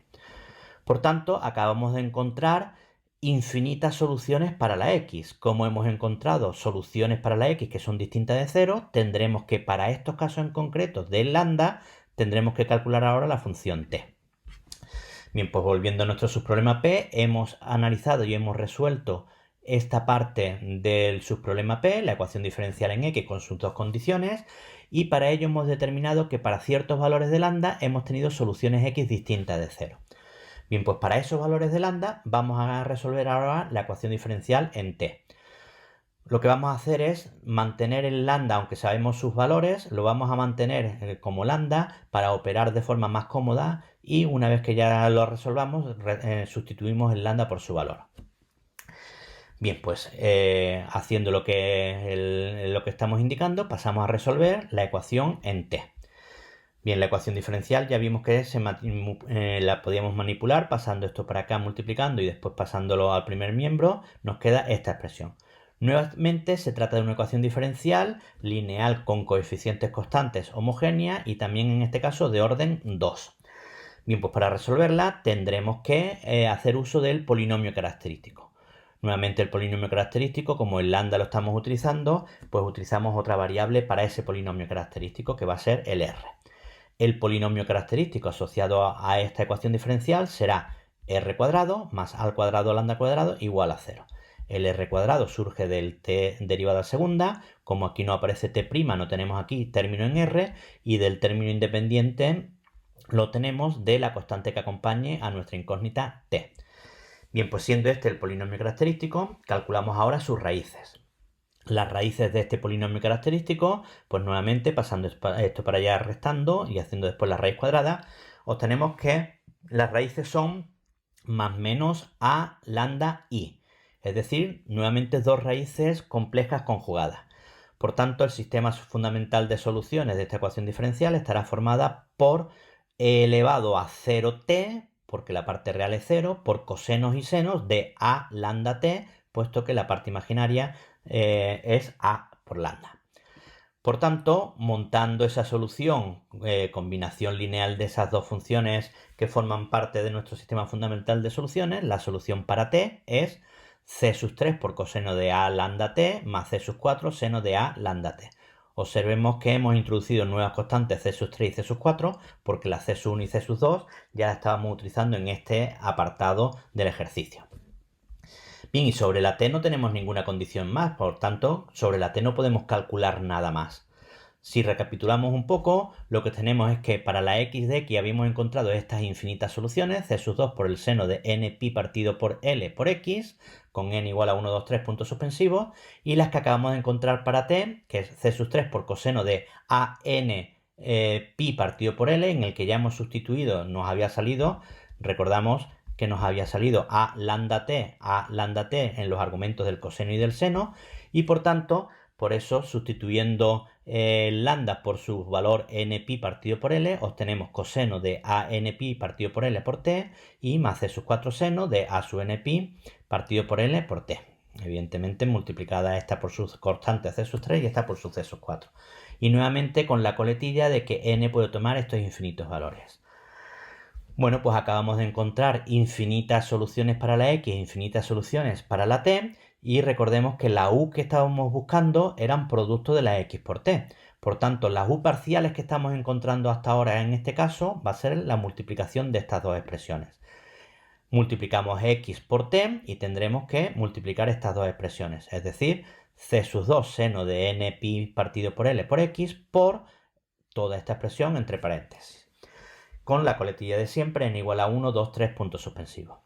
Por tanto, acabamos de encontrar infinitas soluciones para la x. Como hemos encontrado soluciones para la x que son distintas de 0, tendremos que, para estos casos en concreto del lambda, tendremos que calcular ahora la función t. Bien, pues volviendo a nuestro subproblema P, hemos analizado y hemos resuelto esta parte del subproblema P, la ecuación diferencial en x con sus dos condiciones, y para ello hemos determinado que para ciertos valores de lambda hemos tenido soluciones x distintas de 0. Bien, pues para esos valores de lambda vamos a resolver ahora la ecuación diferencial en t. Lo que vamos a hacer es mantener el lambda, aunque sabemos sus valores, lo vamos a mantener como lambda para operar de forma más cómoda, y una vez que ya lo resolvamos, sustituimos el lambda por su valor. Bien, pues haciendo lo que estamos indicando, pasamos a resolver la ecuación en t. Bien, la ecuación diferencial ya vimos que la podíamos manipular pasando esto para acá, multiplicando y después pasándolo al primer miembro, nos queda esta expresión. Nuevamente se trata de una ecuación diferencial lineal con coeficientes constantes homogénea y también en este caso de orden 2. Bien, pues para resolverla tendremos que hacer uso del polinomio característico. Nuevamente el polinomio característico, como el lambda lo estamos utilizando, pues utilizamos otra variable para ese polinomio característico que va a ser el r. El polinomio característico asociado a esta ecuación diferencial será r cuadrado más al cuadrado lambda cuadrado igual a 0. El r cuadrado surge del t derivada segunda, como aquí no aparece t', no tenemos aquí término en r, y del término independiente lo tenemos de la constante que acompañe a nuestra incógnita t. Bien, pues siendo este el polinomio característico, calculamos ahora sus raíces. Las raíces de este polinomio característico, pues nuevamente pasando esto para allá restando y haciendo después la raíz cuadrada, obtenemos que las raíces son más menos a lambda i. Es decir, nuevamente dos raíces complejas conjugadas. Por tanto, el sistema fundamental de soluciones de esta ecuación diferencial estará formada por e elevado a 0t, porque la parte real es 0, por cosenos y senos de a lambda t, puesto que la parte imaginaria es a por lambda. Por tanto, montando esa solución, combinación lineal de esas dos funciones que forman parte de nuestro sistema fundamental de soluciones, la solución para t es c sub 3 por coseno de a lambda t más c sub 4 seno de a lambda t. Observemos que hemos introducido nuevas constantes c sub 3 y c sub 4 porque la c sub 1 y c sub 2 ya la estábamos utilizando en este apartado del ejercicio. Bien, y sobre la t no tenemos ninguna condición más, por tanto, sobre la t no podemos calcular nada más. Si recapitulamos un poco, lo que tenemos es que para la x de x habíamos encontrado estas infinitas soluciones, c sub 2 por el seno de n pi partido por L por x, con n igual a 1, 2, 3 puntos suspensivos, y las que acabamos de encontrar para t, que es c sub 3 por coseno de a n pi partido por L, en el que ya hemos sustituido, nos había salido, recordamos que nos había salido a lambda t en los argumentos del coseno y del seno, y por tanto, por eso, sustituyendo lambda por su valor npi partido por L, obtenemos coseno de a npi partido por L por t y más c sub 4 seno de a sub npi partido por L por t. Evidentemente multiplicada esta por sus constantes c sub 3 y esta por su c sub 4. Y nuevamente con la coletilla de que n puede tomar estos infinitos valores. Bueno, pues acabamos de encontrar infinitas soluciones para la x e infinitas soluciones para la t, y recordemos que la u que estábamos buscando eran producto de la x por t. Por tanto, las u parciales que estamos encontrando hasta ahora en este caso va a ser la multiplicación de estas dos expresiones. Multiplicamos x por t y tendremos que multiplicar estas dos expresiones, es decir, c sub 2 seno de n pi partido por L por x por toda esta expresión entre paréntesis, con la coletilla de siempre n igual a 1, 2, 3 puntos suspensivos.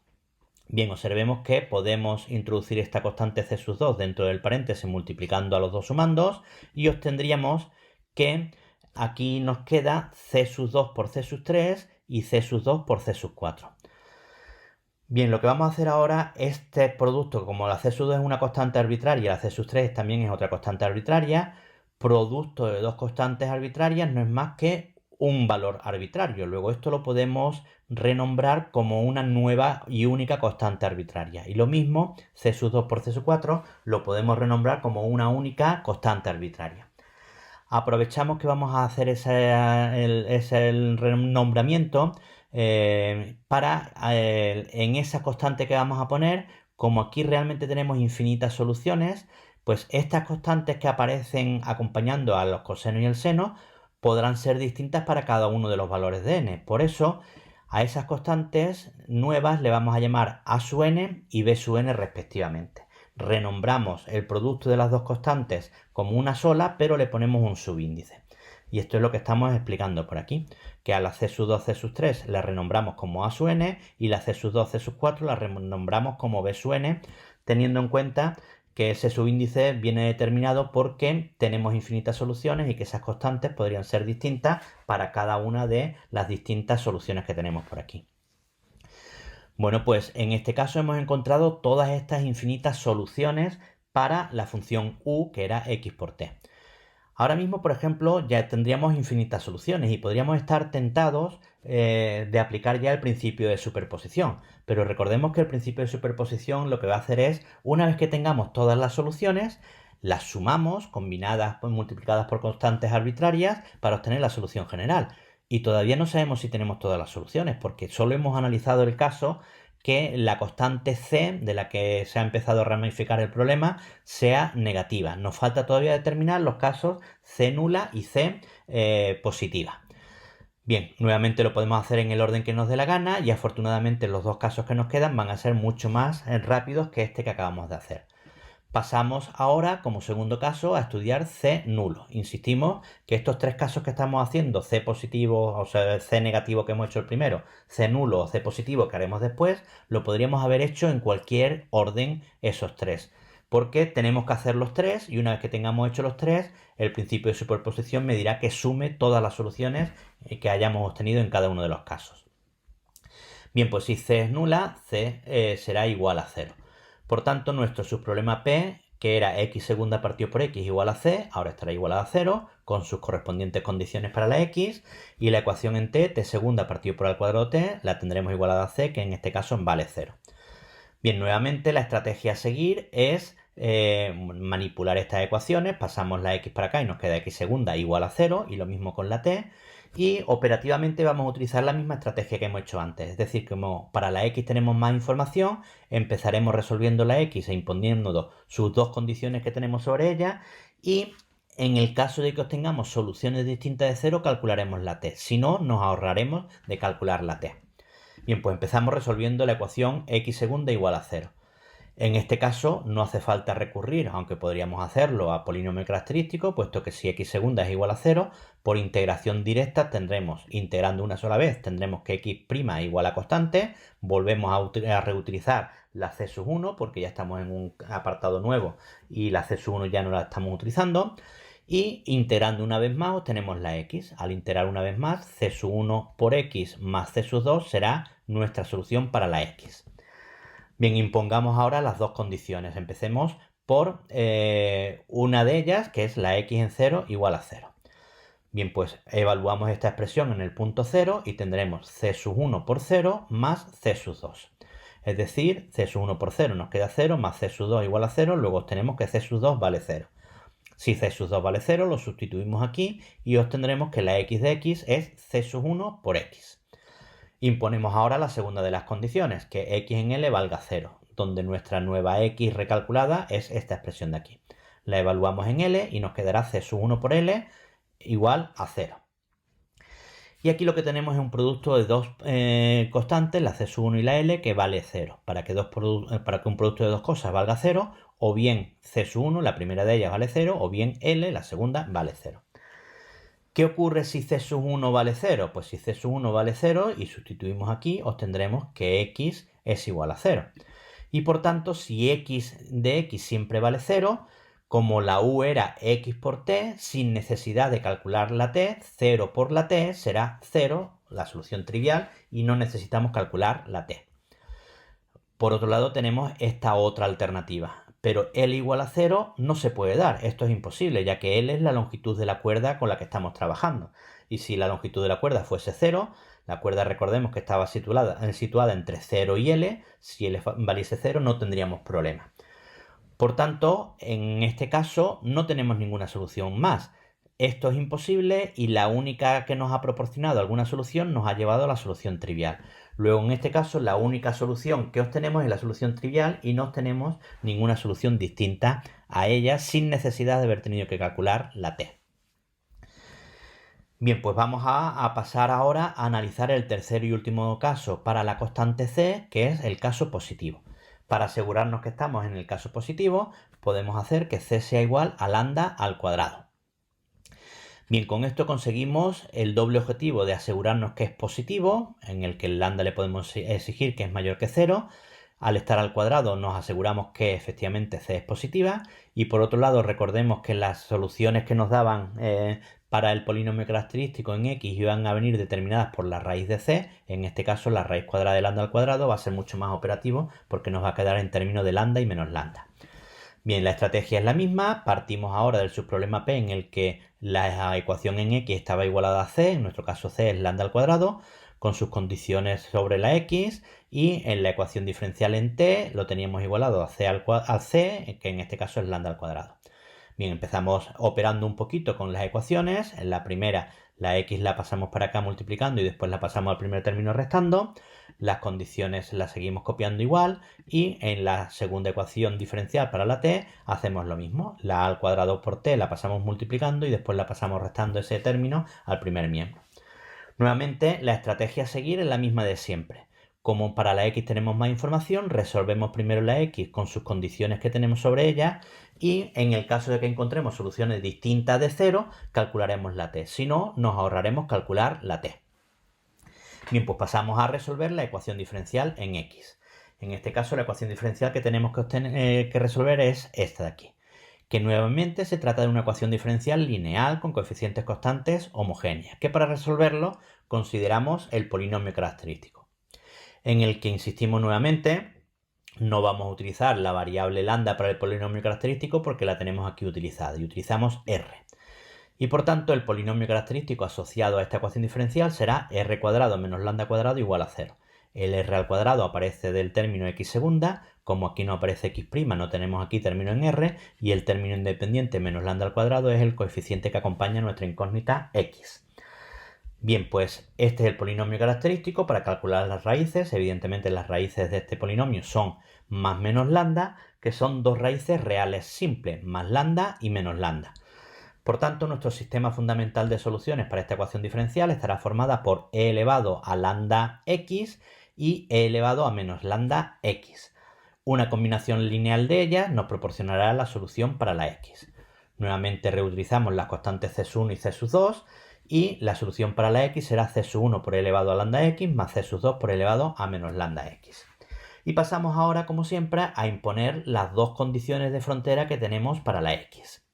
Bien, observemos que podemos introducir esta constante c sub 2 dentro del paréntesis multiplicando a los dos sumandos y obtendríamos que aquí nos queda C sub 2 por C sub 3 y C sub 2 por C sub 4. Bien, lo que vamos a hacer ahora, este producto, como la C sub 2 es una constante arbitraria y la C sub 3 también es otra constante arbitraria, producto de dos constantes arbitrarias no es más que un valor arbitrario. Luego esto lo podemos renombrar como una nueva y única constante arbitraria. Y lo mismo, C sub 2 por C sub 4 lo podemos renombrar como una única constante arbitraria. Aprovechamos que vamos a hacer ese renombramiento para en esa constante que vamos a poner, como aquí realmente tenemos infinitas soluciones, pues estas constantes que aparecen acompañando a los cosenos y el seno podrán ser distintas para cada uno de los valores de n. Por eso a esas constantes nuevas le vamos a llamar a sub n y b sub n respectivamente. Renombramos el producto de las dos constantes como una sola, pero le ponemos un subíndice. Y esto es lo que estamos explicando por aquí, que a la C sub 2, C sub 3 la renombramos como A sub n y la C sub 2, C sub 4 la renombramos como B sub n, teniendo en cuenta que ese subíndice viene determinado porque tenemos infinitas soluciones y que esas constantes podrían ser distintas para cada una de las distintas soluciones que tenemos por aquí. Bueno, pues en este caso hemos encontrado todas estas infinitas soluciones para la función u, que era x por t. Ahora mismo, por ejemplo, ya tendríamos infinitas soluciones y podríamos estar tentados de aplicar ya el principio de superposición. Pero recordemos que el principio de superposición lo que va a hacer es, una vez que tengamos todas las soluciones, las sumamos, combinadas, multiplicadas por constantes arbitrarias, para obtener la solución general. Y todavía no sabemos si tenemos todas las soluciones, porque solo hemos analizado el caso que la constante c, de la que se ha empezado a ramificar el problema, sea negativa. Nos falta todavía determinar los casos c nula y c positiva. Bien, nuevamente lo podemos hacer en el orden que nos dé la gana y afortunadamente los dos casos que nos quedan van a ser mucho más rápidos que este que acabamos de hacer. Pasamos ahora, como segundo caso, a estudiar C nulo. Insistimos que estos tres casos que estamos haciendo, C positivo, o sea, C negativo que hemos hecho el primero, C nulo o C positivo que haremos después, lo podríamos haber hecho en cualquier orden esos tres. Porque tenemos que hacer los tres y una vez que tengamos hecho los tres, el principio de superposición me dirá que sume todas las soluciones que hayamos obtenido en cada uno de los casos. Bien, pues si C es nula, C será igual a 0. Por tanto, nuestro subproblema P, que era x segunda partido por x igual a c, ahora estará igualado a 0, con sus correspondientes condiciones para la x, y la ecuación en t, t segunda partido por al cuadrado t, la tendremos igualada a c, que en este caso vale 0. Bien, nuevamente la estrategia a seguir es manipular estas ecuaciones, pasamos la x para acá y nos queda x segunda igual a 0, y lo mismo con la t, y operativamente vamos a utilizar la misma estrategia que hemos hecho antes, es decir, como para la x tenemos más información, empezaremos resolviendo la x e imponiendo sus dos condiciones que tenemos sobre ella, y en el caso de que obtengamos soluciones distintas de 0, calcularemos la t, si no, nos ahorraremos de calcular la t. Bien, pues empezamos resolviendo la ecuación x segunda igual a 0. En este caso no hace falta recurrir, aunque podríamos hacerlo, a polinomio característico, puesto que si x segunda es igual a 0, por integración directa tendremos, integrando una sola vez, tendremos que x' es igual a constante, volvemos a reutilizar la c sub 1, porque ya estamos en un apartado nuevo y la c sub 1 ya no la estamos utilizando, y integrando una vez más obtenemos la x. Al integrar una vez más, c sub 1 por x más c sub 2 será nuestra solución para la x. Bien, impongamos ahora las dos condiciones. Empecemos por una de ellas, que es la x en 0 igual a 0. Bien, pues evaluamos esta expresión en el punto 0 y tendremos c sub 1 por 0 más c sub 2. Es decir, c sub 1 por 0 nos queda 0 más c sub 2 igual a 0, luego obtenemos que c sub 2 vale 0. Si c sub 2 vale 0, lo sustituimos aquí y obtendremos que la x de x es c sub 1 por x. Imponemos ahora la segunda de las condiciones, que x en L valga 0, donde nuestra nueva x recalculada es esta expresión de aquí. La evaluamos en L y nos quedará c sub 1 por L igual a 0. Y aquí lo que tenemos es un producto de dos constantes, la c sub 1 y la L, que vale 0. Para que un producto de dos cosas valga 0, o bien c sub 1, la primera de ellas, vale 0, o bien L, la segunda, vale 0. ¿Qué ocurre si c sub 1 vale 0? Pues si c sub 1 vale 0 y sustituimos aquí, obtendremos que x es igual a 0. Y por tanto, si x de x siempre vale 0, Como la u era x por t, sin necesidad de calcular la t, 0 por la t será 0, la solución trivial, y no necesitamos calcular la t. Por otro lado tenemos esta otra alternativa, pero L igual a 0 no se puede dar, esto es imposible, ya que L es la longitud de la cuerda con la que estamos trabajando. Y si la longitud de la cuerda fuese 0, la cuerda recordemos que estaba situada entre 0 y L, si L valiese 0 no tendríamos problema. Por tanto, en este caso no tenemos ninguna solución más. Esto es imposible y la única que nos ha proporcionado alguna solución nos ha llevado a la solución trivial. Luego, en este caso, la única solución que obtenemos es la solución trivial y no obtenemos ninguna solución distinta a ella sin necesidad de haber tenido que calcular la t. Bien, pues vamos a pasar ahora a analizar el tercer y último caso para la constante c, que es el caso positivo. Para asegurarnos que estamos en el caso positivo, podemos hacer que c sea igual a lambda al cuadrado. Bien, con esto conseguimos el doble objetivo de asegurarnos que es positivo, en el que el lambda le podemos exigir que es mayor que 0. Al estar al cuadrado nos aseguramos que efectivamente c es positiva, y por otro lado recordemos que las soluciones que nos daban para el polinomio característico en x iban a venir determinadas por la raíz de c. En este caso la raíz cuadrada de lambda al cuadrado va a ser mucho más operativo porque nos va a quedar en términos de lambda y menos lambda. Bien, la estrategia es la misma. Partimos ahora del subproblema P en el que la ecuación en x estaba igualada a c, en nuestro caso c es lambda al cuadrado, con sus condiciones sobre la x, y en la ecuación diferencial en t lo teníamos igualado a c, que en este caso es lambda al cuadrado. Bien, empezamos operando un poquito con las ecuaciones. En la primera, la x la pasamos para acá multiplicando y después la pasamos al primer término restando. Las condiciones las seguimos copiando igual, y en la segunda ecuación diferencial para la t hacemos lo mismo. La a al cuadrado por t la pasamos multiplicando y después la pasamos restando ese término al primer miembro. Nuevamente, la estrategia a seguir es la misma de siempre. Como para la x tenemos más información, resolvemos primero la x con sus condiciones que tenemos sobre ella, y en el caso de que encontremos soluciones distintas de 0, calcularemos la t. Si no, nos ahorraremos calcular la t. Bien, pues pasamos a resolver la ecuación diferencial en x. En este caso, la ecuación diferencial que tenemos que resolver es esta de aquí, que nuevamente se trata de una ecuación diferencial lineal con coeficientes constantes homogéneas, que para resolverlo consideramos el polinomio característico, en el que insistimos nuevamente. No vamos a utilizar la variable lambda para el polinomio característico porque la tenemos aquí utilizada, y utilizamos r. Y por tanto el polinomio característico asociado a esta ecuación diferencial será r cuadrado menos lambda cuadrado igual a 0. El r al cuadrado aparece del término x segunda, como aquí no aparece x', no tenemos aquí término en r, y el término independiente menos lambda al cuadrado es el coeficiente que acompaña nuestra incógnita x. Bien, pues este es el polinomio característico. Para calcular las raíces, evidentemente las raíces de este polinomio son más menos lambda, que son dos raíces reales simples, más lambda y menos lambda. Por tanto, nuestro sistema fundamental de soluciones para esta ecuación diferencial estará formada por e elevado a lambda x y e elevado a menos lambda x. Una combinación lineal de ellas nos proporcionará la solución para la x. Nuevamente reutilizamos las constantes c1 y c2, y la solución para la x será c1 por e elevado a lambda x más c2 por e elevado a menos lambda x. Y pasamos ahora, como siempre, a imponer las dos condiciones de frontera que tenemos para la x.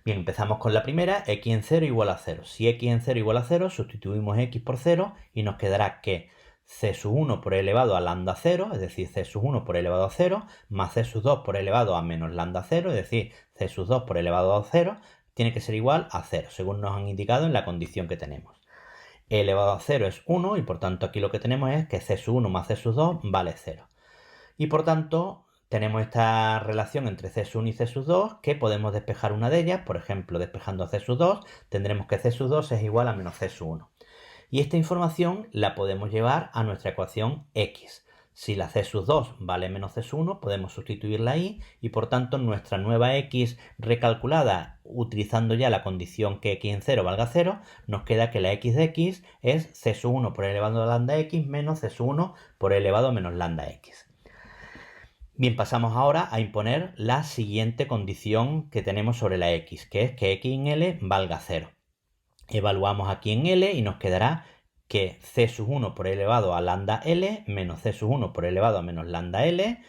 Bien, empezamos con la primera, x en 0 igual a 0. Si x en 0 igual a 0, sustituimos x por 0 y nos quedará que c1 por e elevado a lambda 0, es decir, c1 por e elevado a 0, más c2 por e elevado a menos lambda 0, es decir, c2 por e elevado a 0, tiene que ser igual a 0, según nos han indicado en la condición que tenemos. E elevado a 0 es 1 y por tanto aquí lo que tenemos es que c1 más c2 vale 0. Y por tanto tenemos esta relación entre c1 y c2 que podemos despejar una de ellas. Por ejemplo, despejando c2 tendremos que c2 es igual a menos c1. Y esta información la podemos llevar a nuestra ecuación x. Si la c2 vale menos c1, podemos sustituirla ahí, y por tanto nuestra nueva x recalculada utilizando ya la condición que x en 0 valga 0, nos queda que la x de x es c1 por e elevado a lambda x menos c1 por e elevado a menos lambda x. Bien, pasamos ahora a imponer la siguiente condición que tenemos sobre la x, que es que x en L valga 0. Evaluamos aquí en L y nos quedará que c1 por e elevado a lambda L menos c1 por e elevado a menos lambda L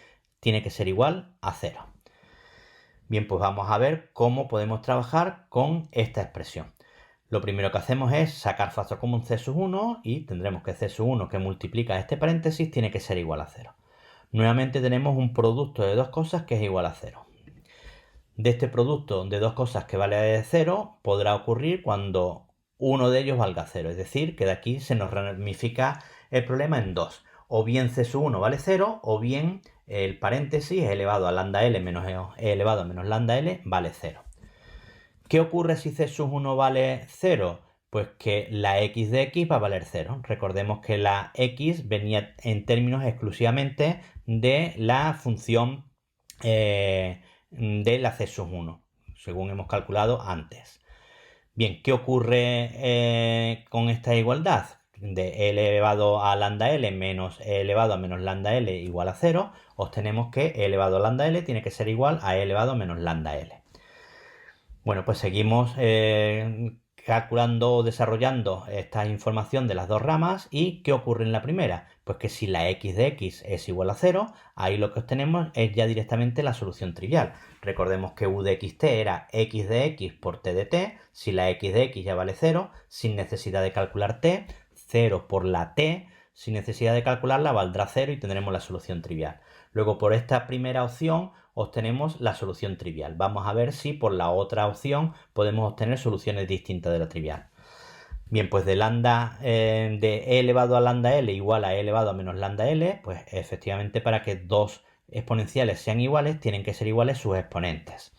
tiene que ser igual a 0. Bien, pues vamos a ver cómo podemos trabajar con esta expresión. Lo primero que hacemos es sacar factor común c sub 1 y tendremos que c sub 1 que multiplica este paréntesis tiene que ser igual a 0. Nuevamente tenemos un producto de dos cosas que es igual a 0. De este producto de dos cosas que vale 0 podrá ocurrir cuando uno de ellos valga 0. Es decir, que de aquí se nos ramifica el problema en dos. O bien c sub 1 vale 0 o bien el paréntesis elevado a lambda L menos e elevado a menos lambda L vale 0. ¿Qué ocurre si c sub 1 vale 0? Pues que la x de x va a valer 0. Recordemos que la x venía en términos exclusivamente de la función de la c sub 1, según hemos calculado antes. Bien, ¿qué ocurre con esta igualdad? De e elevado a lambda L menos e elevado a menos lambda L igual a 0, obtenemos que e elevado a lambda L tiene que ser igual a e elevado a menos lambda L. Bueno, pues seguimos calculando o desarrollando esta información de las dos ramas. ¿Y qué ocurre en la primera? Pues que si la x de x es igual a 0, ahí lo que obtenemos es ya directamente la solución trivial. Recordemos que u de xt era x de x por t de t. Si la x de x ya vale 0, sin necesidad de calcular t, 0 por la t, sin necesidad de calcularla, valdrá 0 y tendremos la solución trivial. Luego, por esta primera opción, obtenemos la solución trivial. Vamos a ver si por la otra opción podemos obtener soluciones distintas de la trivial. Bien, pues de lambda de e elevado a lambda L igual a e elevado a menos lambda L, pues efectivamente para que dos exponenciales sean iguales, tienen que ser iguales sus exponentes.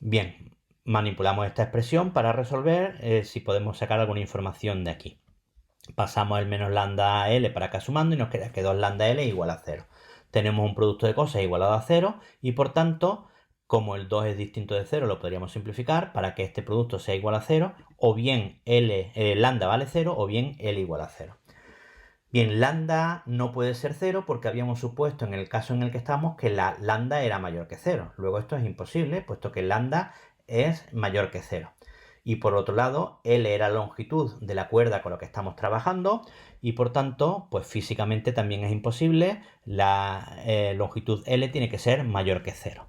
Bien, manipulamos esta expresión para resolver si podemos sacar alguna información de aquí. Pasamos el menos lambda L para acá sumando y nos queda que 2 lambda L igual a 0. Tenemos un producto de cosas igualado a 0 y por tanto, como el 2 es distinto de 0, lo podríamos simplificar para que este producto sea igual a 0, o bien lambda vale 0 o bien L igual a 0. Bien, lambda no puede ser 0 porque habíamos supuesto en el caso en el que estamos que la lambda era mayor que 0. Luego esto es imposible, puesto que lambda es mayor que 0. Y por otro lado, L era la longitud de la cuerda con la que estamos trabajando y por tanto, pues físicamente también es imposible, la longitud L tiene que ser mayor que 0.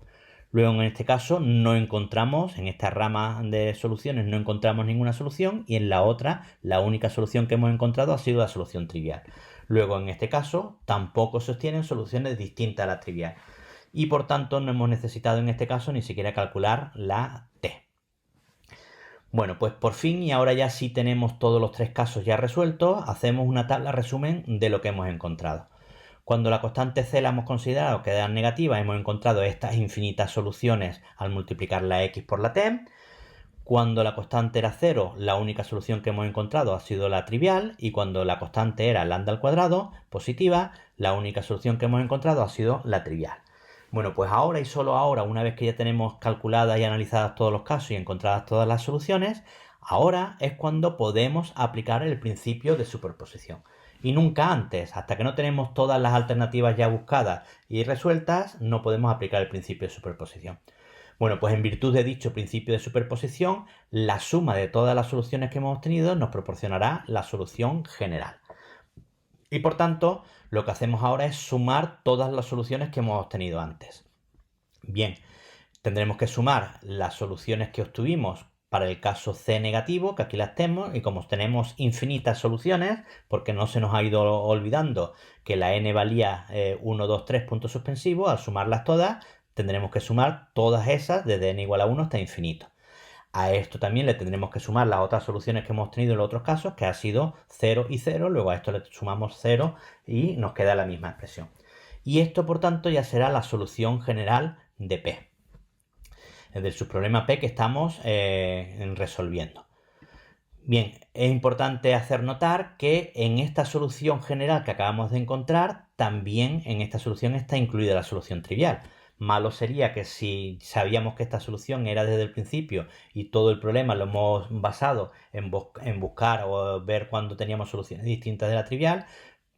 Luego en este caso no encontramos, en esta rama de soluciones no encontramos ninguna solución y en la otra la única solución que hemos encontrado ha sido la solución trivial. Luego en este caso tampoco se obtienen soluciones distintas a la trivial y por tanto no hemos necesitado en este caso ni siquiera calcular la t. Bueno, pues por fin y ahora ya sí tenemos todos los tres casos ya resueltos, hacemos una tabla resumen de lo que hemos encontrado. Cuando la constante c la hemos considerado que era negativa, hemos encontrado estas infinitas soluciones al multiplicar la x por la t. Cuando la constante era 0, la única solución que hemos encontrado ha sido la trivial, y cuando la constante era lambda al cuadrado, positiva, la única solución que hemos encontrado ha sido la trivial. Bueno, pues ahora y solo ahora, una vez que ya tenemos calculadas y analizadas todos los casos y encontradas todas las soluciones, ahora es cuando podemos aplicar el principio de superposición. Y nunca antes, hasta que no tenemos todas las alternativas ya buscadas y resueltas, no podemos aplicar el principio de superposición. Bueno, pues en virtud de dicho principio de superposición, la suma de todas las soluciones que hemos obtenido nos proporcionará la solución general. Y por tanto, lo que hacemos ahora es sumar todas las soluciones que hemos obtenido antes. Bien, tendremos que sumar las soluciones que obtuvimos para el caso C negativo, que aquí las tenemos, y como tenemos infinitas soluciones, porque no se nos ha ido olvidando que la n valía 1, 2, 3 puntos suspensivos, al sumarlas todas, tendremos que sumar todas esas desde n igual a 1 hasta infinito. A esto también le tendremos que sumar las otras soluciones que hemos tenido en los otros casos, que ha sido 0 y 0, luego a esto le sumamos 0 y nos queda la misma expresión. Y esto, por tanto, ya será la solución general de P, del subproblema P que estamos resolviendo. Bien, es importante hacer notar que en esta solución general que acabamos de encontrar, también en esta solución está incluida la solución trivial. Malo sería que si sabíamos que esta solución era desde el principio y todo el problema lo hemos basado en buscar o ver cuando teníamos soluciones distintas de la trivial,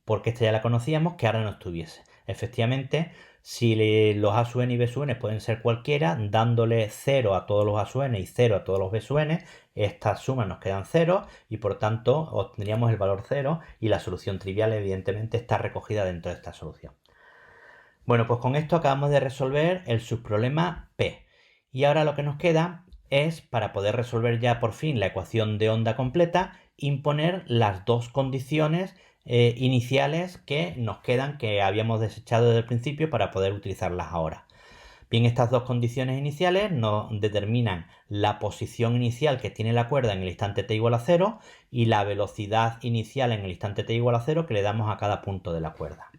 porque esta ya la conocíamos, que ahora no estuviese. Efectivamente, si los a sub n y b sub n pueden ser cualquiera, dándole 0 a todos los a sub n y 0 a todos los b sub n, estas sumas nos quedan 0 y por tanto obtendríamos el valor 0 y la solución trivial evidentemente está recogida dentro de esta solución. Bueno, pues con esto acabamos de resolver el subproblema P. Y ahora lo que nos queda es, para poder resolver ya por fin la ecuación de onda completa, imponer las dos condiciones iniciales que nos quedan, que habíamos desechado desde el principio para poder utilizarlas ahora. Bien, estas dos condiciones iniciales nos determinan la posición inicial que tiene la cuerda en el instante t igual a 0 y la velocidad inicial en el instante t igual a 0 que le damos a cada punto de la cuerda.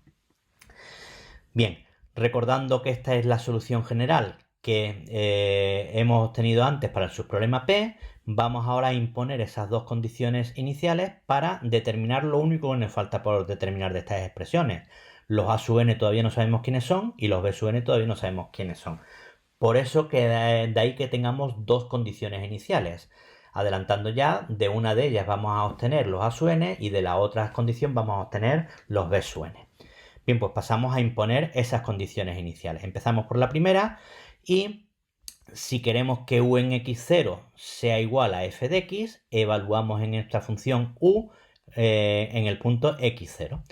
Bien, recordando que esta es la solución general que hemos obtenido antes para el subproblema P, vamos ahora a imponer esas dos condiciones iniciales para determinar lo único que nos falta por determinar de estas expresiones. Los a sub n todavía no sabemos quiénes son y los b sub n todavía no sabemos quiénes son. Por eso que de ahí que tengamos dos condiciones iniciales. Adelantando ya, de una de ellas vamos a obtener los a sub n y de la otra condición vamos a obtener los b sub n. Bien, pues pasamos a imponer esas condiciones iniciales. Empezamos por la primera y si queremos que u en x0 sea igual a f de x, evaluamos en nuestra función u en el punto x0.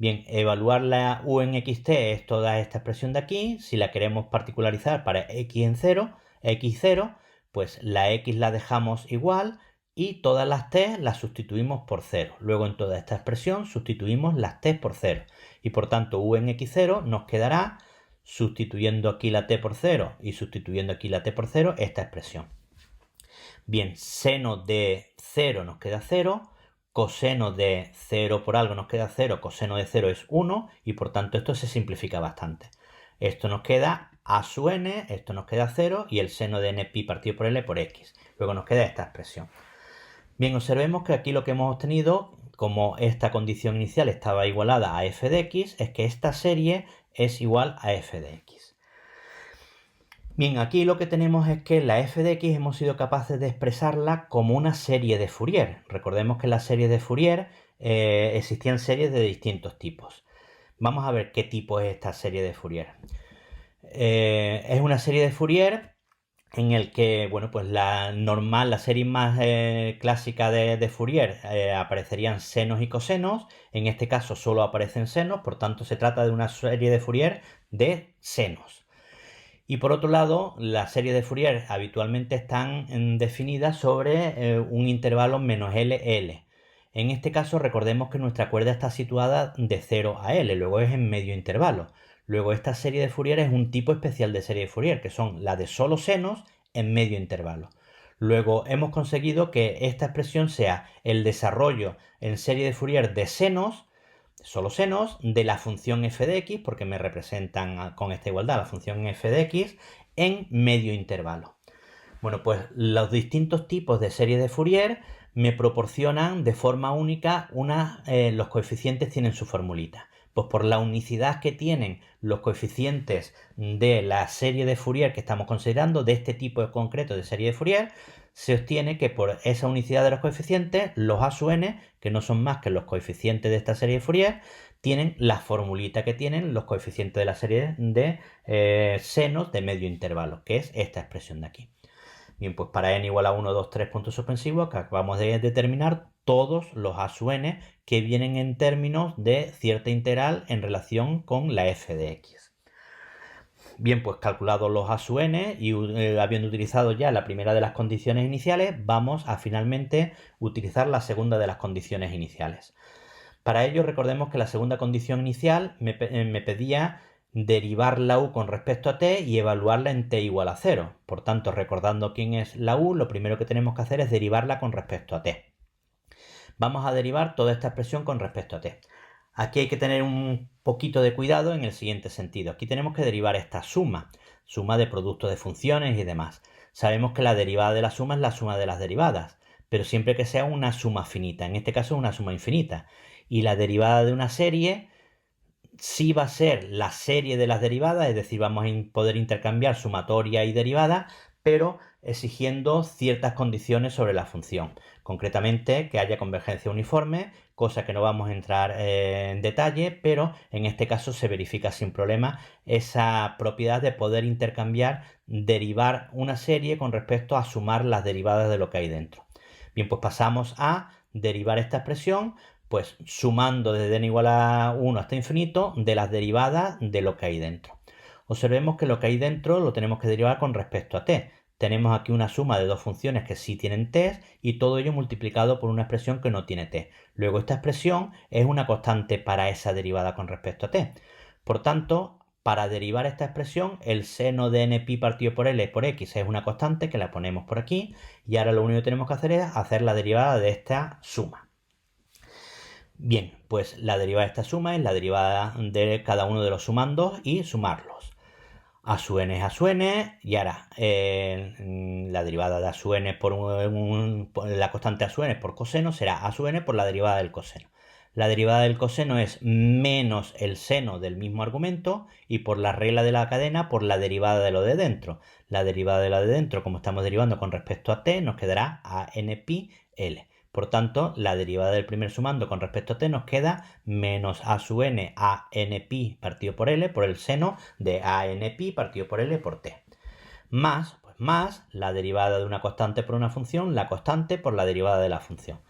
Bien, evaluar la u en xt es toda esta expresión de aquí. Si la queremos particularizar para x en 0, x0, pues la x la dejamos igual y todas las t las sustituimos por 0. Luego en toda esta expresión sustituimos las t por 0. Y por tanto u en x0 nos quedará, sustituyendo aquí la t por 0 y sustituyendo aquí la t por 0, esta expresión. Bien, seno de 0 nos queda 0. Coseno de 0 por algo nos queda 0, coseno de 0 es 1 y por tanto esto se simplifica bastante. Esto nos queda a sub n, esto nos queda 0 y el seno de npi partido por l por x. Luego nos queda esta expresión. Bien, observemos que aquí lo que hemos obtenido, como esta condición inicial estaba igualada a f de x, es que esta serie es igual a f de x. Bien, aquí lo que tenemos es que la f de x hemos sido capaces de expresarla como una serie de Fourier. Recordemos que en la serie de Fourier existían series de distintos tipos. Vamos a ver qué tipo es esta serie de Fourier. Es una serie de Fourier en el que, bueno, pues la normal, la serie más clásica de Fourier aparecerían senos y cosenos. En este caso solo aparecen senos, por tanto se trata de una serie de Fourier de senos. Y por otro lado, las series de Fourier habitualmente están definidas sobre un intervalo menos L. En este caso, recordemos que nuestra cuerda está situada de 0 a L, luego es en medio intervalo. Luego esta serie de Fourier es un tipo especial de serie de Fourier, que son la de solo senos en medio intervalo. Luego hemos conseguido que esta expresión sea el desarrollo en serie de Fourier de senos, solo senos, de la función f de x, porque me representan con esta igualdad la función f de x, en medio intervalo. Bueno, pues los distintos tipos de serie de Fourier me proporcionan de forma única los coeficientes tienen su formulita. Pues por la unicidad que tienen los coeficientes de la serie de Fourier que estamos considerando, de este tipo concreto de serie de Fourier, se obtiene que por esa unicidad de los coeficientes, los a sub n, que no son más que los coeficientes de esta serie de Fourier, tienen la formulita que tienen los coeficientes de la serie de senos de medio intervalo, que es esta expresión de aquí. Bien, pues para n igual a 1, 2, 3 puntos suspensivos, acabamos de determinar todos los a sub n que vienen en términos de cierta integral en relación con la f de x. Bien, pues calculados los a sub n y habiendo utilizado ya la primera de las condiciones iniciales, vamos a finalmente utilizar la segunda de las condiciones iniciales. Para ello, recordemos que la segunda condición inicial me pedía derivar la u con respecto a t y evaluarla en t igual a 0. Por tanto, recordando quién es la u, lo primero que tenemos que hacer es derivarla con respecto a t. Vamos a derivar toda esta expresión con respecto a t. Aquí hay que tener un poquito de cuidado en el siguiente sentido. Aquí tenemos que derivar esta suma de productos de funciones y demás. Sabemos que la derivada de la suma es la suma de las derivadas, pero siempre que sea una suma finita. En este caso es una suma infinita. Y la derivada de una serie sí va a ser la serie de las derivadas, es decir, vamos a poder intercambiar sumatoria y derivada, pero exigiendo ciertas condiciones sobre la función. Concretamente, que haya convergencia uniforme, cosa que no vamos a entrar en detalle, pero en este caso se verifica sin problema esa propiedad de poder intercambiar, derivar una serie con respecto a sumar las derivadas de lo que hay dentro. Bien, pues pasamos a derivar esta expresión, pues sumando desde n igual a 1 hasta infinito de las derivadas de lo que hay dentro. Observemos que lo que hay dentro lo tenemos que derivar con respecto a t. Tenemos aquí una suma de dos funciones que sí tienen t y todo ello multiplicado por una expresión que no tiene t. Luego esta expresión es una constante para esa derivada con respecto a t. Por tanto, para derivar esta expresión, el seno de npi partido por l por x es una constante que la ponemos por aquí y ahora lo único que tenemos que hacer es hacer la derivada de esta suma. Bien, pues la derivada de esta suma es la derivada de cada uno de los sumandos y sumarlos. A sub n es a sub n y ahora la derivada de a sub n por la constante a sub n por coseno será a sub n por la derivada del coseno. La derivada del coseno es menos el seno del mismo argumento y por la regla de la cadena por la derivada de lo de dentro. La derivada de lo de dentro, como estamos derivando con respecto a t, nos quedará a n pi l. Por tanto, la derivada del primer sumando con respecto a t nos queda menos a sub n a n pi partido por l por el seno de a n pi partido por l por t. Más la derivada de una constante por una función, la constante por la derivada de la función.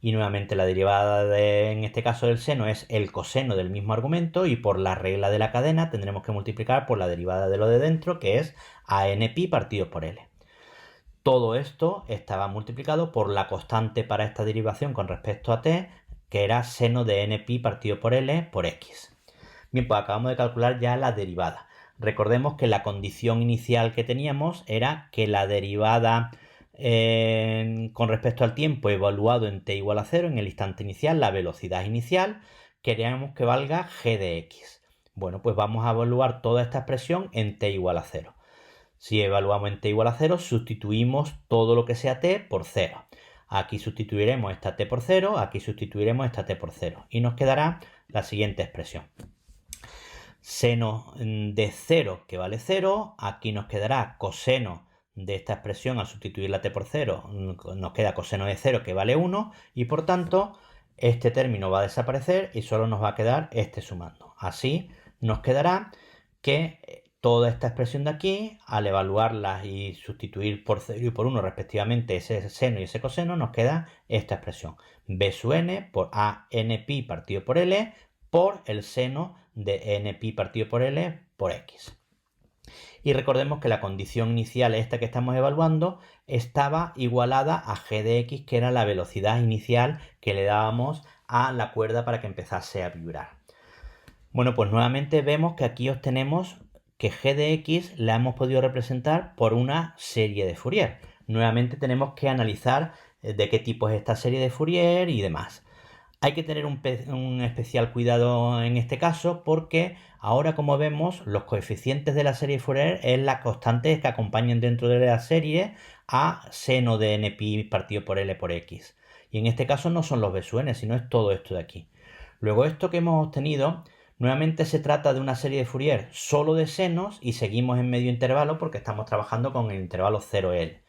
Y nuevamente la derivada en este caso del seno es el coseno del mismo argumento y por la regla de la cadena tendremos que multiplicar por la derivada de lo de dentro, que es a n pi partido por l. Todo esto estaba multiplicado por la constante para esta derivación con respecto a t, que era seno de n pi partido por l por x. Bien, pues acabamos de calcular ya la derivada. Recordemos que la condición inicial que teníamos era que la derivada con respecto al tiempo evaluado en t igual a 0, en el instante inicial, la velocidad inicial, queríamos que valga g de x. Bueno, pues vamos a evaluar toda esta expresión en t igual a 0. Si evaluamos en t igual a 0, sustituimos todo lo que sea t por 0. Aquí sustituiremos esta t por 0, aquí sustituiremos esta t por 0. Y nos quedará la siguiente expresión. Seno de 0 que vale 0, aquí nos quedará coseno de esta expresión al sustituir la t por 0, nos queda coseno de 0 que vale 1 y por tanto este término va a desaparecer y solo nos va a quedar este sumando. Así nos quedará que toda esta expresión de aquí, al evaluarla y sustituir por 0 y por 1 respectivamente ese seno y ese coseno, nos queda esta expresión. B sub n por a n pi partido por l por el seno de n pi partido por l por x. Y recordemos que la condición inicial, esta que estamos evaluando, estaba igualada a g de x, que era la velocidad inicial que le dábamos a la cuerda para que empezase a vibrar. Bueno, pues nuevamente vemos que aquí obtenemos que g de x la hemos podido representar por una serie de Fourier. Nuevamente tenemos que analizar de qué tipo es esta serie de Fourier y demás. Hay que tener un especial cuidado en este caso porque ahora, como vemos, los coeficientes de la serie de Fourier es la constante que acompañan dentro de la serie a seno de n pi partido por l por x. Y en este caso no son los b sub n, sino es todo esto de aquí. Luego esto que hemos obtenido, nuevamente se trata de una serie de Fourier solo de senos y seguimos en medio intervalo porque estamos trabajando con el intervalo 0L.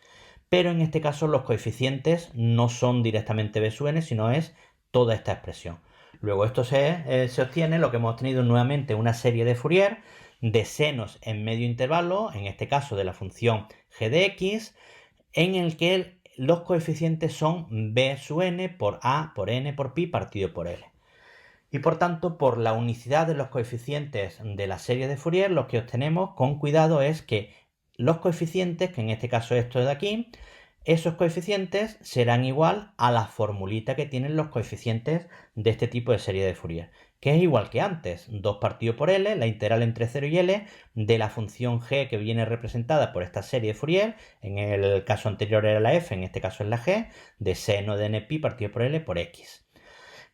Pero en este caso los coeficientes no son directamente b sub n, sino es toda esta expresión. Luego esto se obtiene, lo que hemos obtenido nuevamente una serie de Fourier de senos en medio intervalo, en este caso de la función g de x, en el que los coeficientes son b sub n por a por n por pi partido por l. Y por tanto, por la unicidad de los coeficientes de la serie de Fourier, lo que obtenemos con cuidado es que los coeficientes, que en este caso esto de aquí, esos coeficientes serán igual a la formulita que tienen los coeficientes de este tipo de serie de Fourier, que es igual que antes, 2 partido por L, la integral entre 0 y L, de la función g que viene representada por esta serie de Fourier, en el caso anterior era la f, en este caso es la g, de seno de npi partido por L por x.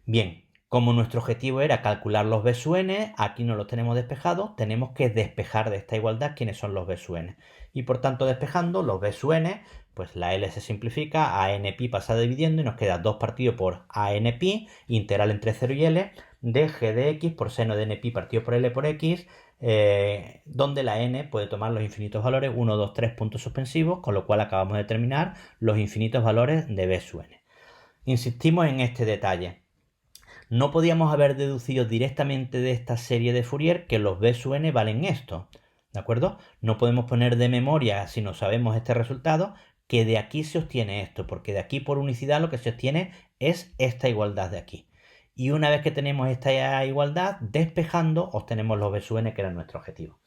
Bien, como nuestro objetivo era calcular los b sub n, aquí no los tenemos despejados, tenemos que despejar de esta igualdad quiénes son los b sub n. Y por tanto, despejando los b sub n, pues la L se simplifica, a n pi pasa dividiendo y nos queda 2 partido por a n pi, integral entre 0 y L, de g de x por seno de n pi partido por L por x, donde la n puede tomar los infinitos valores 1, 2, 3 puntos suspensivos, con lo cual acabamos de determinar los infinitos valores de b sub n. Insistimos en este detalle. No podíamos haber deducido directamente de esta serie de Fourier que los b sub n valen esto, ¿de acuerdo? No podemos poner de memoria, si no sabemos este resultado, que de aquí se obtiene esto, porque de aquí por unicidad lo que se obtiene es esta igualdad de aquí. Y una vez que tenemos esta igualdad, despejando, obtenemos los b sub n, que era nuestro objetivo.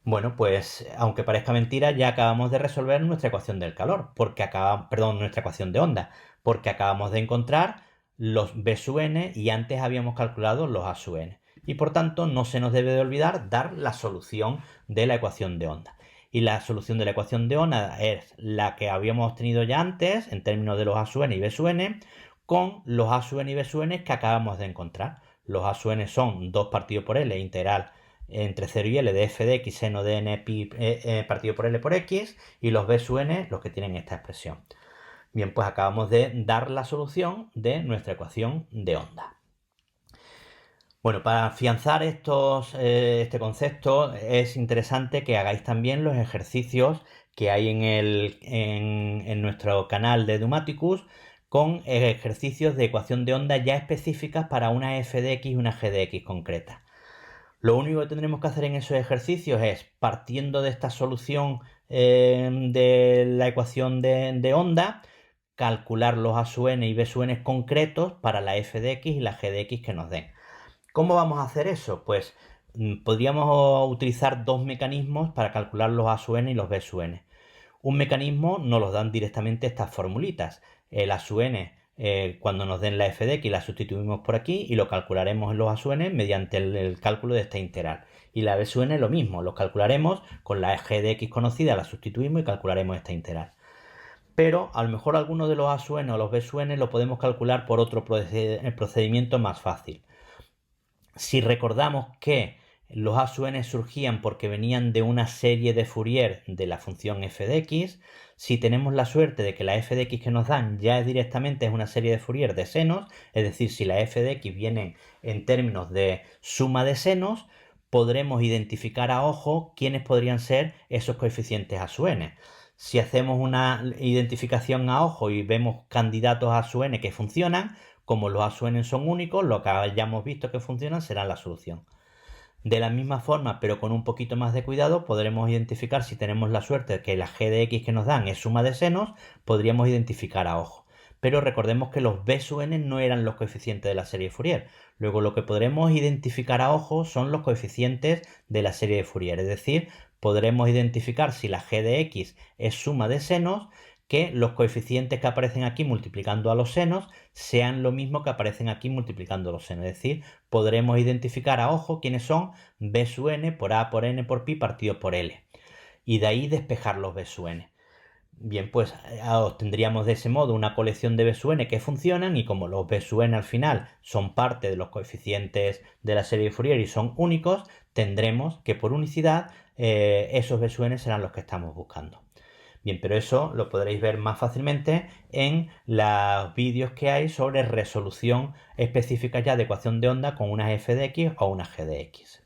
Bueno, pues aunque parezca mentira, ya acabamos de resolver nuestra ecuación del calor, nuestra ecuación de onda, porque acabamos de encontrar los B sub n y antes habíamos calculado los A sub n. Y por tanto no se nos debe de olvidar dar la solución de la ecuación de onda. Y la solución de la ecuación de onda es la que habíamos obtenido ya antes, en términos de los A sub n y B sub n, con los A sub n y B sub n que acabamos de encontrar. Los A sub n son 2 partido por L integral entre 0 y L de f de x seno de n pi partido por L por x, y los B sub n los que tienen esta expresión. Bien, pues acabamos de dar la solución de nuestra ecuación de onda. Bueno, para afianzar este concepto es interesante que hagáis también los ejercicios que hay en nuestro canal de Edumaticus, con ejercicios de ecuación de onda ya específicas para una f de x y una g de x concreta. Lo único que tendremos que hacer en esos ejercicios es, partiendo de esta solución de la ecuación de onda, calcular los A sub n y B sub n concretos para la f de x y la g de x que nos den. ¿Cómo vamos a hacer eso? Pues podríamos utilizar dos mecanismos para calcular los A sub n y los B sub n. Un mecanismo nos los dan directamente estas formulitas. El A sub n, cuando nos den la f de x, la sustituimos por aquí y lo calcularemos en los A sub n mediante el cálculo de esta integral. Y la b sub n lo mismo, lo calcularemos con la g de x conocida, la sustituimos y calcularemos esta integral. Pero a lo mejor alguno de los A sub n o los B sub n lo podemos calcular por otro procedimiento más fácil. Si recordamos que los A sub n surgían porque venían de una serie de Fourier de la función f de x, si tenemos la suerte de que la f de x que nos dan ya directamente es una serie de Fourier de senos, es decir, si la f de x viene en términos de suma de senos, podremos identificar a ojo quiénes podrían ser esos coeficientes A sub n. Si hacemos una identificación a ojo y vemos candidatos A sub n que funcionan, como los A sub n son únicos, lo que hayamos visto que funcionan será la solución. De la misma forma, pero con un poquito más de cuidado, podremos identificar, si tenemos la suerte de que la g de x que nos dan es suma de senos, podríamos identificar a ojo. Pero recordemos que los B sub n no eran los coeficientes de la serie de Fourier. Luego lo que podremos identificar a ojo son los coeficientes de la serie de Fourier. Es decir, podremos identificar si la g de x es suma de senos, que los coeficientes que aparecen aquí multiplicando a los senos sean lo mismo que aparecen aquí multiplicando a los senos. Es decir, podremos identificar a ojo quiénes son B sub n por A por n por pi partido por L. Y de ahí despejar los B sub n. Bien, pues obtendríamos de ese modo una colección de B sub n que funcionan, y como los B sub n al final son parte de los coeficientes de la serie de Fourier y son únicos, tendremos que por unicidad esos B sub n serán los que estamos buscando. Bien, pero eso lo podréis ver más fácilmente en los vídeos que hay sobre resolución específica ya de ecuación de onda con una f de x o una g de x.